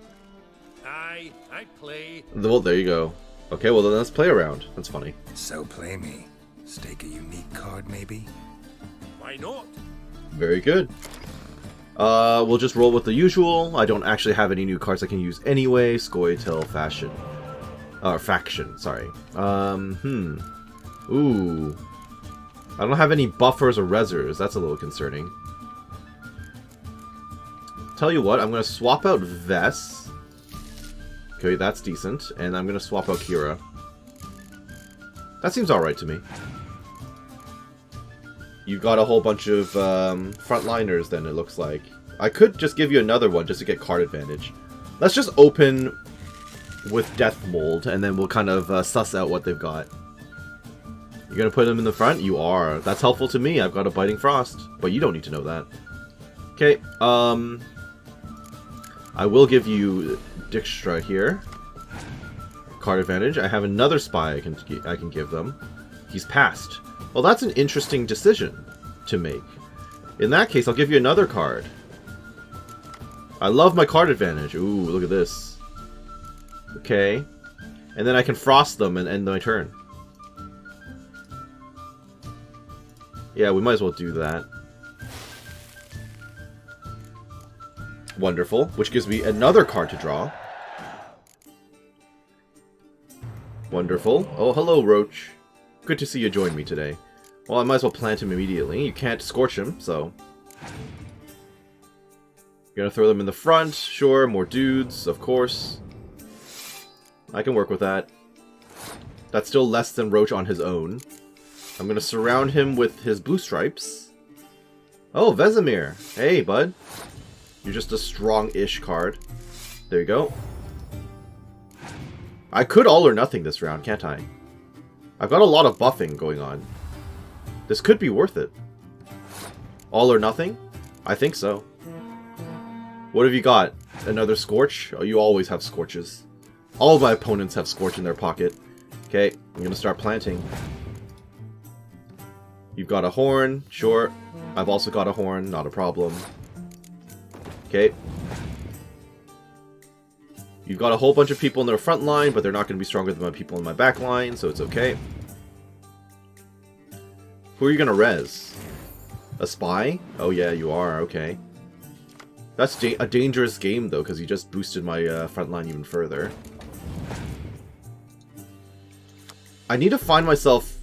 Aye, I play. Well, there you go. Okay, well then let's play around. That's funny. So play me. Stake a unique card, maybe? Why not? Very good. We'll just roll with the usual. I don't actually have any new cards I can use anyway. Scoia'tael Fashion. Faction, sorry. Ooh. I don't have any buffers or rezzers. That's a little concerning. Tell you what, I'm going to swap out Vess. Okay, that's decent. And I'm going to swap out Kira. That seems alright to me. You've got a whole bunch of frontliners then, it looks like. I could just give you another one just to get card advantage. Let's just open with Death Mold, and then we'll kind of suss out what they've got. You're going to put them in the front? You are. That's helpful to me. I've got a Biting Frost. But you don't need to know that. Okay, I will give you Dijkstra here. Card advantage. I have another spy I can give them. He's passed. Well, that's an interesting decision to make. In that case, I'll give you another card. I love my card advantage. Ooh, look at this. Okay. And then I can frost them and end my turn. Yeah, we might as well do that. Wonderful. Which gives me another card to draw. Wonderful. Oh, hello, Roach. Good to see you join me today. Well, I might as well plant him immediately. You can't scorch him, so... You're gonna throw them in the front. Sure, more dudes, of course. I can work with that. That's still less than Roach on his own. I'm gonna surround him with his blue stripes. Oh, Vesemir. Hey, bud. You're just a strong-ish card. There you go. I could all or nothing this round, can't I? I've got a lot of buffing going on. This could be worth it. All or nothing? I think so. What have you got? Another Scorch? Oh, you always have Scorches. All of my opponents have Scorch in their pocket. Okay, I'm gonna start planting. You've got a Horn, sure. I've also got a Horn, not a problem. Okay. You've got a whole bunch of people in their front line, but they're not going to be stronger than my people in my back line, so it's okay. Who are you going to res? A spy? Oh yeah, you are, okay. That's a dangerous game, though, because you just boosted my front line even further. I need to find myself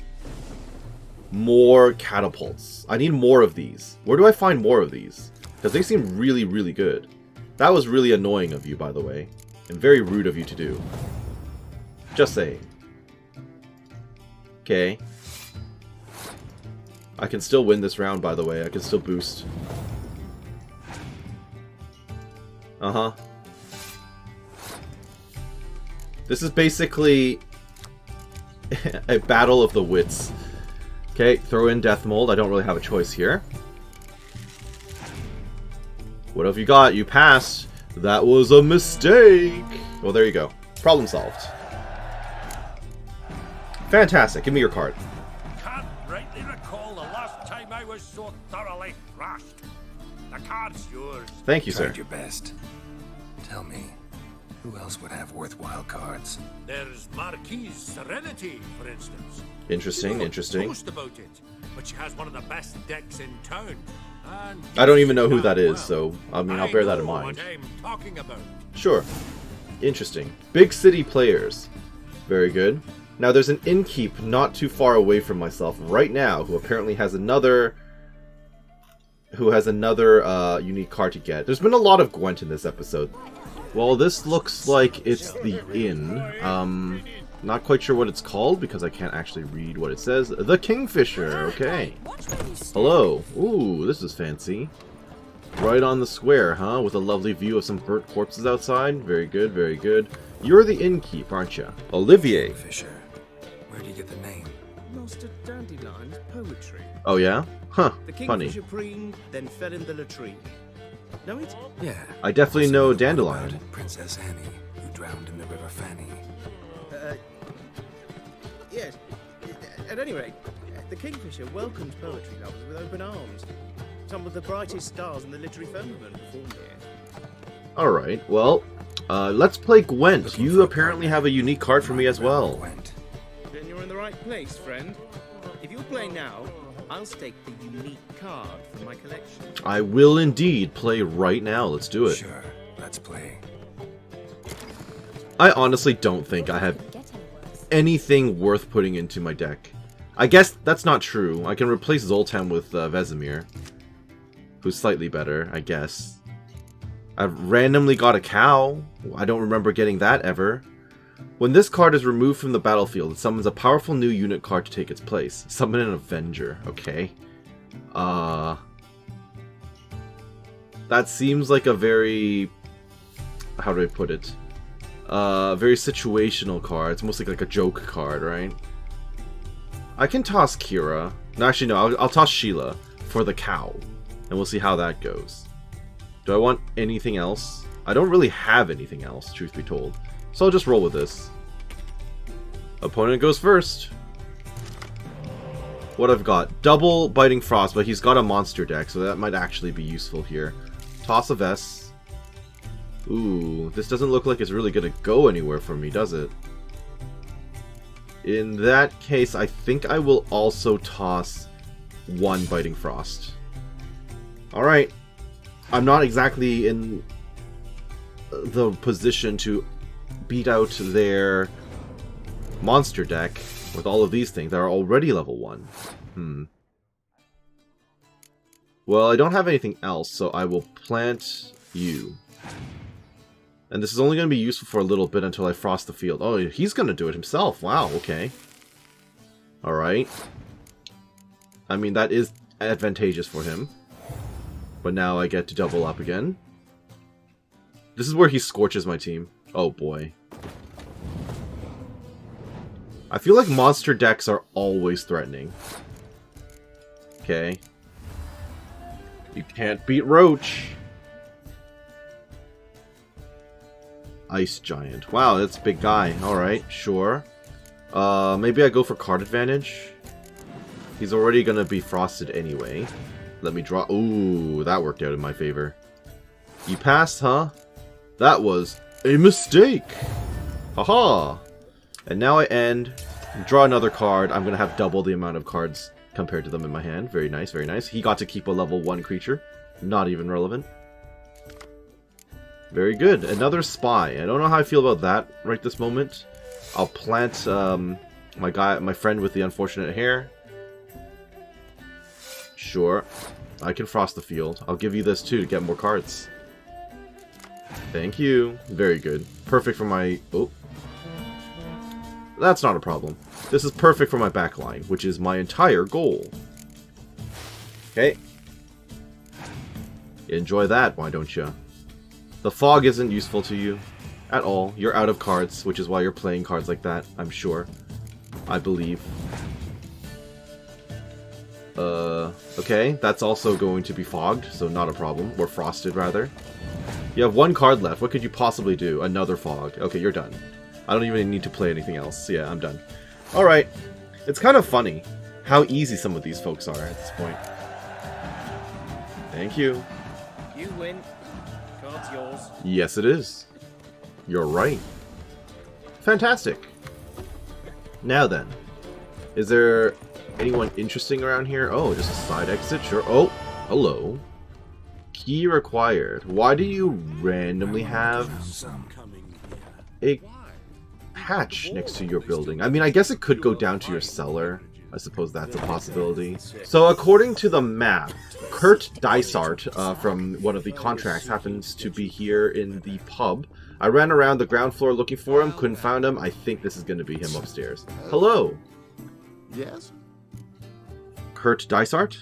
more catapults. I need more of these. Where do I find more of these? Because they seem really, really good. That was really annoying of you, by the way. And very rude of you to do. Just saying. Okay. I can still win this round, by the way. I can still boost. Uh-huh. This is basically a battle of the wits. Okay, throw in Death Mold. I don't really have a choice here. What have you got? You passed. That was a mistake. Well, there you go. Problem solved. Fantastic. Give me your card. Can't rightly recall the last time I was so thoroughly thrashed. The card's yours. Thank you, sir. Tried your best. Tell me, who else would have worthwhile cards? There's Marquise Serenity, for instance. Interesting, interesting. Post about it, but she has one of the best decks in town. And I don't even know who that is, so I mean, I'll bear that in mind. What I'm talking about. Sure. Interesting. Big city players. Very good. Now, there's an innkeep not too far away from myself right now who apparently has another unique card to get. There's been a lot of Gwent in this episode. Well, this looks like it's the inn. Not quite sure what it's called because I can't actually read what it says. The Kingfisher, okay. Hello. Ooh, this is fancy. Right on the square, huh? With a lovely view of some burnt corpses outside. Very good, very good. You're the innkeep, aren't you? Olivier. Kingfisher. Where do you get the name? Master Dandelion's poetry. Oh yeah? Huh, the funny. Kingfisher preened, then fell in the latrine. Know it? Yeah. I definitely know Dandelion. Princess Annie, who drowned in the River Fanny. Yes. At any rate, the Kingfisher welcomes poetry lovers with open arms. Some of the brightest stars in the literary firmament perform here. Alright, well, let's play Gwent. You apparently have a unique card for me as well. Then you're in the right place, friend. If you'll play now, I'll stake the unique card from my collection. I will indeed play right now. Let's do it. Sure, let's play. I honestly don't think I have anything worth putting into my deck. I guess that's not true. I can replace Zoltan with Vesemir, who's slightly better, I guess. I've randomly got a cow. I don't remember getting that ever. When this card is removed from the battlefield, it summons a powerful new unit card to take its place. Summon an Avenger. Okay. That seems like a very... how do I put it? Very situational card. It's mostly like a joke card, right? I can toss Kira. No, actually, no. I'll toss Sheila for the cow. And we'll see how that goes. Do I want anything else? I don't really have anything else, truth be told. So I'll just roll with this. Opponent goes first. What I've got? Double Biting Frost, but he's got a monster deck, so that might actually be useful here. Toss of S. Ooh, this doesn't look like it's really going to go anywhere for me, does it? In that case, I think I will also toss one Biting Frost. Alright. I'm not exactly in the position to beat out their monster deck with all of these things that are already level 1. Well, I don't have anything else, so I will plant you. And this is only going to be useful for a little bit until I frost the field. Oh, he's going to do it himself. Wow, okay. Alright. I mean, that is advantageous for him. But now I get to double up again. This is where he scorches my team. Oh boy. I feel like monster decks are always threatening. Okay. You can't beat Roach. Ice Giant. Wow, that's a big guy. Alright, sure. Maybe I go for card advantage. He's already gonna be frosted anyway. Let me draw. Ooh, that worked out in my favor. You passed, huh? That was a mistake! Haha! And now I end. Draw another card. I'm gonna have double the amount of cards compared to them in my hand. Very nice, very nice. He got to keep a level 1 creature. Not even relevant. Very good. Another spy. I don't know how I feel about that right this moment. I'll plant my friend with the unfortunate hair. Sure. I can frost the field. I'll give you this too to get more cards. Thank you. Very good. Perfect for my... Oh. That's not a problem. This is perfect for my backline, which is my entire goal. Okay. Enjoy that, why don't you? The fog isn't useful to you at all. You're out of cards, which is why you're playing cards like that, I'm sure. I believe. Okay, that's also going to be fogged, so not a problem. Or frosted, rather. You have one card left. What could you possibly do? Another fog. Okay, you're done. I don't even need to play anything else. Yeah, I'm done. Alright. It's kind of funny how easy some of these folks are at this point. Thank you. You win. Card's yours. Yes, it is. You're right. Fantastic. Now then. Is there anyone interesting around here? Oh, just a side exit? Sure. Oh, hello. Key required. Why do you randomly have a hatch next to your building? I mean, I guess it could go down to your cellar. I suppose that's a possibility. So according to the map, Kurt Dysart from one of the contracts happens to be here in the pub. I ran around the ground floor looking for him, couldn't find him. I think this is going to be him upstairs. Hello. Yes? Kurt Dysart?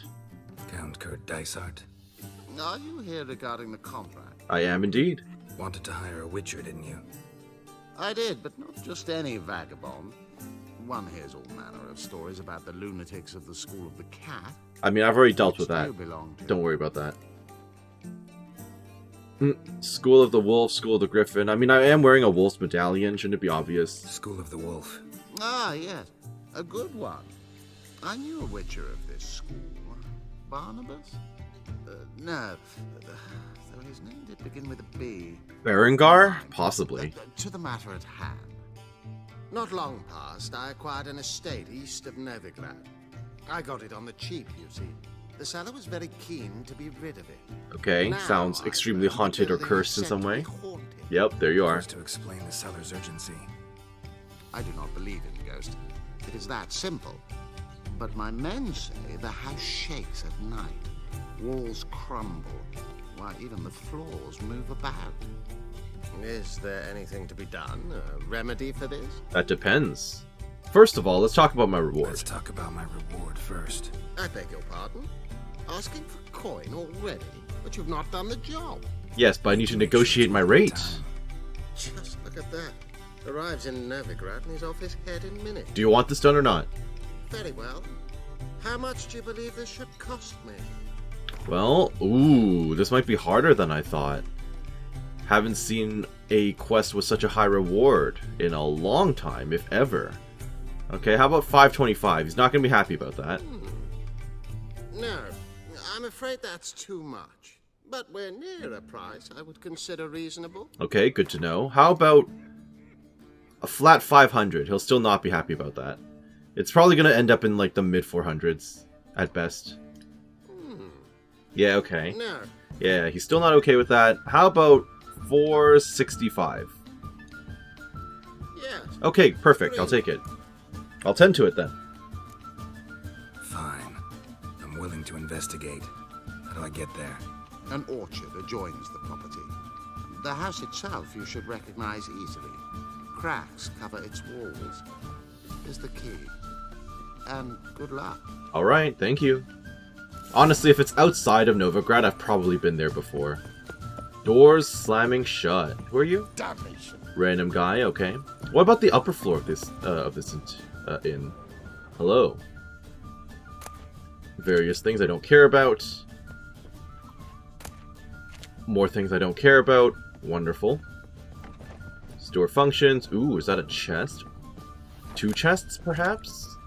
Count Kurt Dysart. Are you here regarding the contract? I am indeed. Wanted to hire a witcher, didn't you? I did, but not just any vagabond. One hears all manner of stories about the lunatics of the School of the Cat. I mean, I've already dealt with that. Don't worry about that. School of the Wolf, School of the Griffin. I mean, I am wearing a wolf's medallion. Shouldn't it be obvious? School of the Wolf. Ah, yes. A good one. I knew a witcher of this school. Barnabas? No. Though his name did begin with a B. Berengar? Possibly. To the matter at hand. Not long past, I acquired an estate east of Novigrad. I got it on the cheap, you see. The seller was very keen to be rid of it. Okay, Now sounds I've extremely learned the haunted or building cursed is in some said to way. be haunted. Yep, there you are. To explain the seller's urgency. I do not believe in ghosts. It is that simple. But my men say the house shakes at night. Walls crumble. Why, even the floors move about. Is there anything to be done? A remedy for this? That depends. First of all, let's talk about my reward. Let's talk about my reward first. I beg your pardon? Asking for coin already? But you've not done the job. Yes, but I need to negotiate my rate. Just look at that. Arrives in Novigrad and he's off his head in minutes. Do you want this done or not? Very well. How much do you believe this should cost me? Well, ooh, this might be harder than I thought. Haven't seen a quest with such a high reward in a long time, if ever. Okay, how about 525? He's not going to be happy about that. No, I'm afraid that's too much. But we're near a price I would consider reasonable. Okay, good to know. How about a flat 500? He'll still not be happy about that. It's probably going to end up in like the mid 400s at best. Yeah, okay. No. Yeah, he's still not okay with that. How about 465? Yes. Okay, perfect. I'll take it. I'll tend to it then. Fine. I'm willing to investigate. How do I get there? An orchard adjoins the property. The house itself you should recognize easily. Cracks cover its walls. Is the key. And good luck. Alright, thank you. Honestly, if it's outside of Novigrad, I've probably been there before. Doors slamming shut. Who are you? Damnation. Random guy, okay. What about the upper floor of this inn? Hello. Various things I don't care about. More things I don't care about. Wonderful. Store functions. Ooh, is that a chest? 2 chests, perhaps?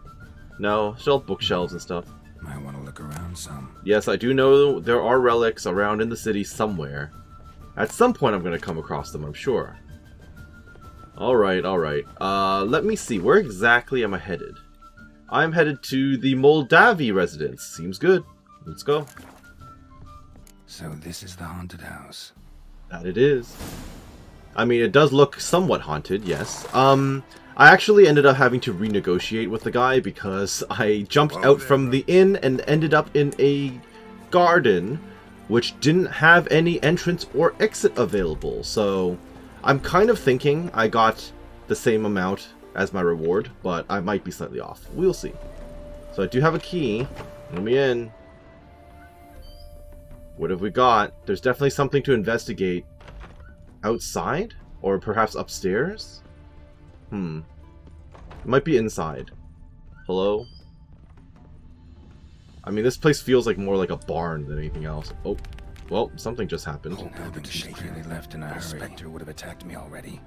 No, still bookshelves and stuff. Might want to look around some. Yes, I do know there are relics around in the city somewhere. At some point I'm going to come across them, I'm sure. Alright, alright. Let me see. Where exactly am I headed? I'm headed to the Moldavi residence. Seems good. Let's go. So this is the haunted house. That it is. I mean, it does look somewhat haunted, yes. I actually ended up having to renegotiate with the guy because I jumped out from the inn and ended up in a garden which didn't have any entrance or exit available. So I'm kind of thinking I got the same amount as my reward, but I might be slightly off. We'll see. So I do have a key. Let me in. What have we got? There's definitely something to investigate. Outside? Or perhaps upstairs? It might be inside. Hello? I mean, this place feels like more like a barn than anything else. Oh, well, something just happened. Really left in a hurry. Spectre would have attacked me already.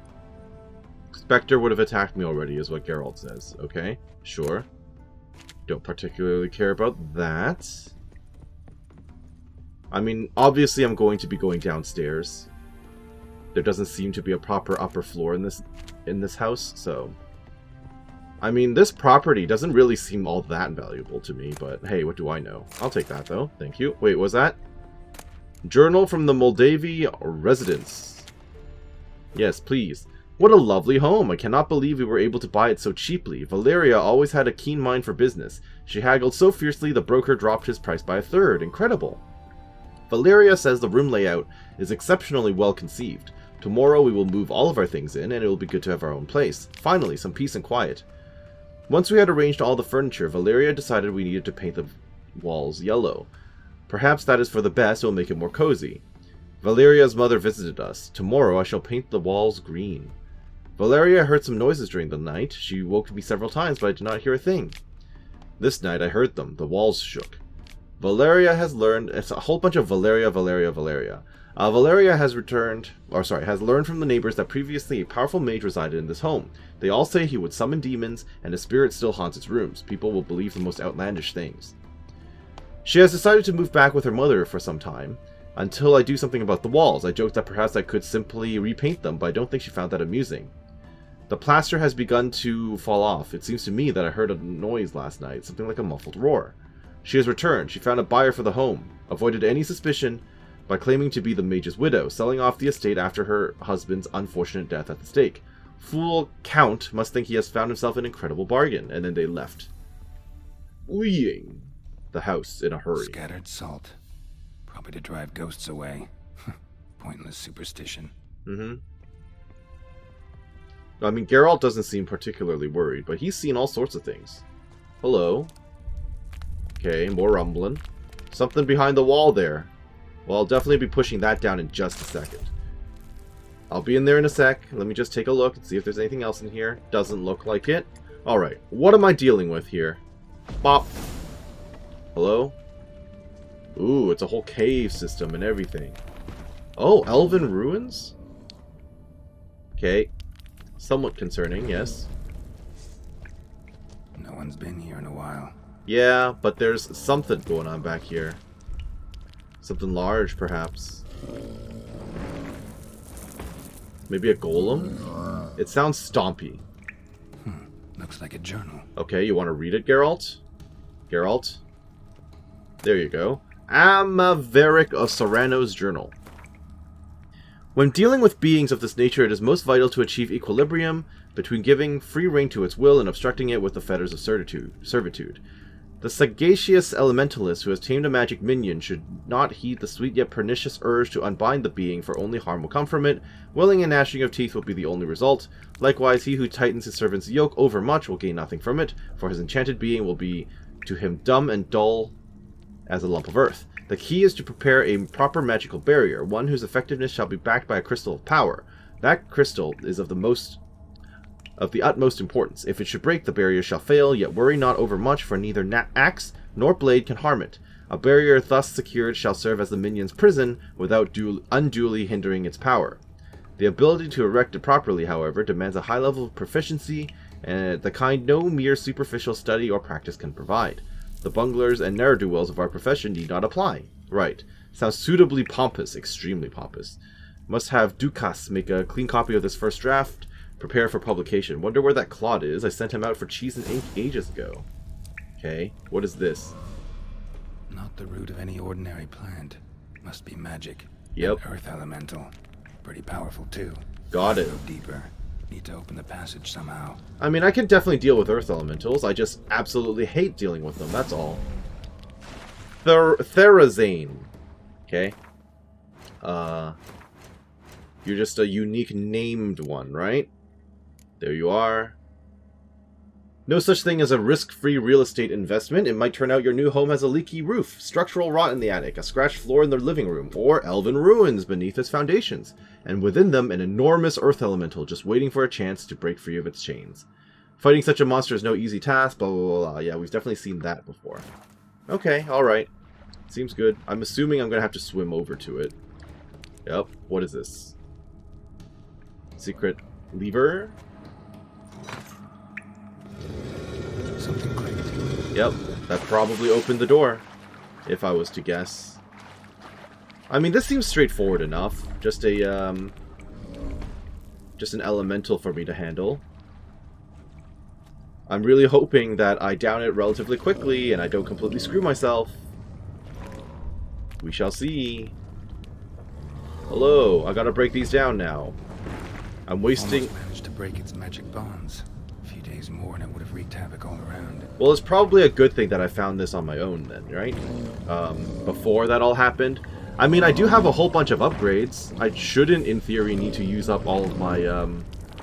Spectre would have attacked me already, is what Geralt says. Okay, sure. Don't particularly care about that. I mean, obviously I'm going to be going downstairs. There doesn't seem to be a proper upper floor in this house, so... I mean, this property doesn't really seem all that valuable to me, but hey, what do I know? I'll take that, though. Thank you. Wait, was that? Journal from the Moldavi residence. Yes, please. What a lovely home. I cannot believe we were able to buy it so cheaply. Valeria always had a keen mind for business. She haggled so fiercely the broker dropped his price by a third. Incredible. Valeria says the room layout is exceptionally well conceived. Tomorrow we will move all of our things in, and it will be good to have our own place. Finally, some peace and quiet. Once we had arranged all the furniture, Valeria decided we needed to paint the walls yellow. Perhaps that is for the best, it will make it more cozy. Valeria's mother visited us. Tomorrow I shall paint the walls green. Valeria heard some noises during the night. She woke me several times, but I did not hear a thing. This night I heard them. The walls shook. Valeria has learned... It's a whole bunch of Valeria. Valeria has has learned from the neighbors that previously a powerful mage resided in this home. They all say he would summon demons, and his spirit still haunts its rooms. People will believe the most outlandish things. She has decided to move back with her mother for some time, until I do something about the walls. I joked that perhaps I could simply repaint them, but I don't think she found that amusing. The plaster has begun to fall off. It seems to me that I heard a noise last night, something like a muffled roar. She has returned. She found a buyer for the home, avoided any suspicion by claiming to be the mage's widow, selling off the estate after her husband's unfortunate death at the stake. Fool Count must think he has found himself an incredible bargain, and then they left, fleeing the house in a hurry. Scattered salt. Probably to drive ghosts away. Pointless superstition. I mean, Geralt doesn't seem particularly worried, but he's seen all sorts of things. Hello. Okay, more rumbling. Something behind the wall there. Well, I'll definitely be pushing that down in just a second. I'll be in there in a sec. Let me just take a look and see if there's anything else in here. Doesn't look like it. Alright, what am I dealing with here? Bop. Hello? Ooh, it's a whole cave system and everything. Oh, elven ruins? Okay. Somewhat concerning, yes. No one's been here in a while. Yeah, but there's something going on back here. Something large, perhaps. Maybe a golem? It sounds stompy. Looks like a journal. Okay, you want to read it, Geralt? Geralt? There you go. Amaveric of Serrano's Journal. When dealing with beings of this nature, it is most vital to achieve equilibrium between giving free rein to its will and obstructing it with the fetters of servitude. The sagacious elementalist who has tamed a magic minion should not heed the sweet yet pernicious urge to unbind the being, for only harm will come from it. Willing and gnashing of teeth will be the only result. Likewise, he who tightens his servant's yoke overmuch will gain nothing from it, for his enchanted being will be to him dumb and dull as a lump of earth. The key is to prepare a proper magical barrier, one whose effectiveness shall be backed by a crystal of power. That crystal is of the utmost importance. If it should break, the barrier shall fail, yet worry not overmuch, for neither axe nor blade can harm it. A barrier thus secured shall serve as the minion's prison, without unduly hindering its power. The ability to erect it properly, however, demands a high level of proficiency, and the kind no mere superficial study or practice can provide. The bunglers and ne'er-do-wells of our profession need not apply. Right. Sounds suitably pompous, extremely pompous. Must have Dukas make a clean copy of this first draft, prepare for publication. Wonder where that Claude is. I sent him out for cheese and ink ages ago. Okay, what is this? Not the root of any ordinary plant. Must be magic. Yep. An earth elemental. Pretty powerful too. Got it. Go deeper. Need to open the passage somehow. I mean, I can definitely deal with earth elementals. I just absolutely hate dealing with them, that's all. Therazane. Okay. You're just a unique named one, right? There you are. No such thing as a risk-free real estate investment. It might turn out your new home has a leaky roof, structural rot in the attic, a scratched floor in the living room, or elven ruins beneath its foundations, and within them an enormous earth elemental just waiting for a chance to break free of its chains. Fighting such a monster is no easy task, blah, blah, blah, blah. Yeah, we've definitely seen that before. Okay, alright. Seems good. I'm assuming I'm going to have to swim over to it. Yep. What is this? Secret lever? Something clicked. Yep, that probably opened the door, if I was to guess. I mean, this seems straightforward enough. Just an elemental for me to handle. I'm really hoping that I down it relatively quickly and I don't completely screw myself. We shall see. Hello, I gotta break these down now. I'm wasting... Almost managed to break its magic bonds. A few days more and it would have wreaked havoc all around. Well, it's probably a good thing that I found this on my own then, right? Before that all happened. I mean, I do have a whole bunch of upgrades. I shouldn't, in theory, need to use up all of my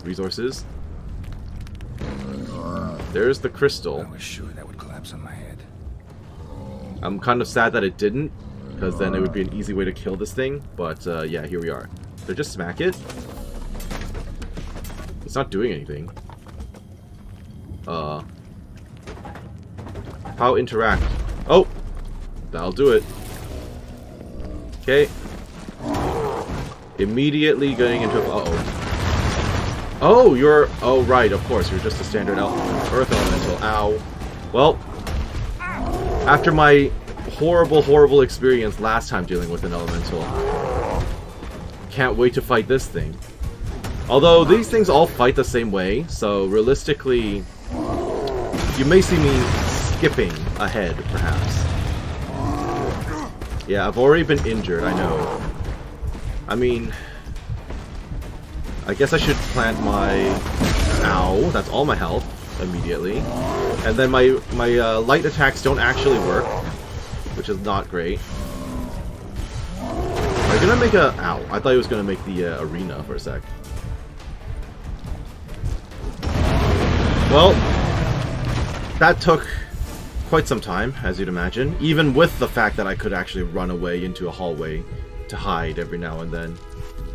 resources. There's the crystal. I was sure that would collapse on my head. I'm kind of sad that it didn't, because then it would be an easy way to kill this thing. But, yeah, here we are. So just smack it. It's not doing anything. How interact? Oh! That'll do it. Okay. Immediately getting into... Uh-oh. Oh, you're... Oh, right, of course. You're just a standard Earth Elemental. Ow. Well, after my horrible, horrible experience last time dealing with an Elemental, can't wait to fight this thing. Although, these things all fight the same way, so realistically, you may see me skipping ahead, perhaps. Yeah, I've already been injured, I know. I mean, I guess I should plant my... Ow, that's all my health immediately. And then my light attacks don't actually work, which is not great. Are you gonna make a... Ow, I thought he was gonna make the arena for a sec. Well, that took quite some time, as you'd imagine, even with the fact that I could actually run away into a hallway to hide every now and then.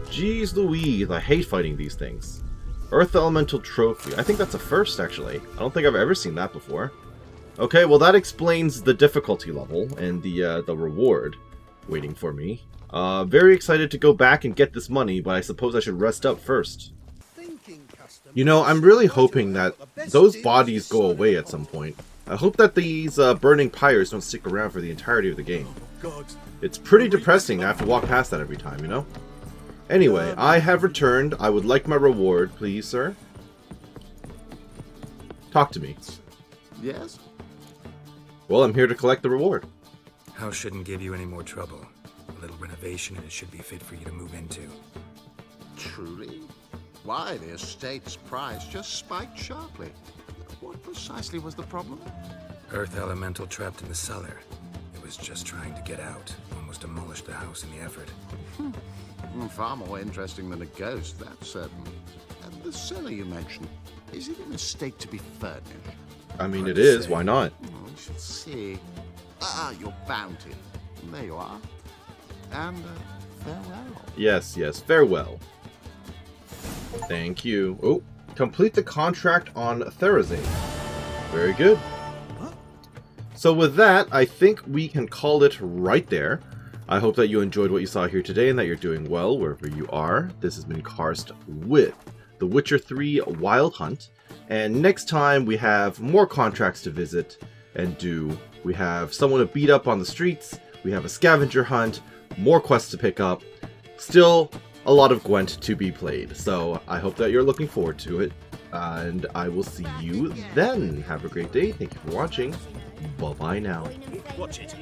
Jeez Louise, I hate fighting these things. Earth Elemental Trophy. I think that's a first, actually. I don't think I've ever seen that before. Okay, well that explains the difficulty level and the reward waiting for me. Very excited to go back and get this money, but I suppose I should rest up first. You know, I'm really hoping that those bodies go away at some point. I hope that these burning pyres don't stick around for the entirety of the game. It's pretty depressing to have to walk past that every time, you know? Anyway, I have returned. I would like my reward, please, sir. Talk to me. Yes? Well, I'm here to collect the reward. House shouldn't give you any more trouble. A little renovation and it should be fit for you to move into. Truly? Why, the estate's price just spiked sharply. What precisely was the problem? Earth Elemental trapped in the cellar. It was just trying to get out. Almost demolished the house in the effort. Far more interesting than a ghost, that's certain. And the cellar you mentioned, is it in a state to be furnished? I mean, it is. Why not? We shall see. Ah, your bounty. There you are. And farewell. Yes, yes. Farewell. Thank you. Oh, complete the contract on Therazane. Very good. So with that, I think we can call it right there. I hope that you enjoyed what you saw here today and that you're doing well wherever you are. This has been Karst with The Witcher 3 Wild Hunt. And next time we have more contracts to visit and do. We have someone to beat up on the streets. We have a scavenger hunt. More quests to pick up. Still a lot of Gwent to be played. So I hope that you're looking forward to it. And I will see you then. Have a great day. Thank you for watching. Bye-bye now. Watch it.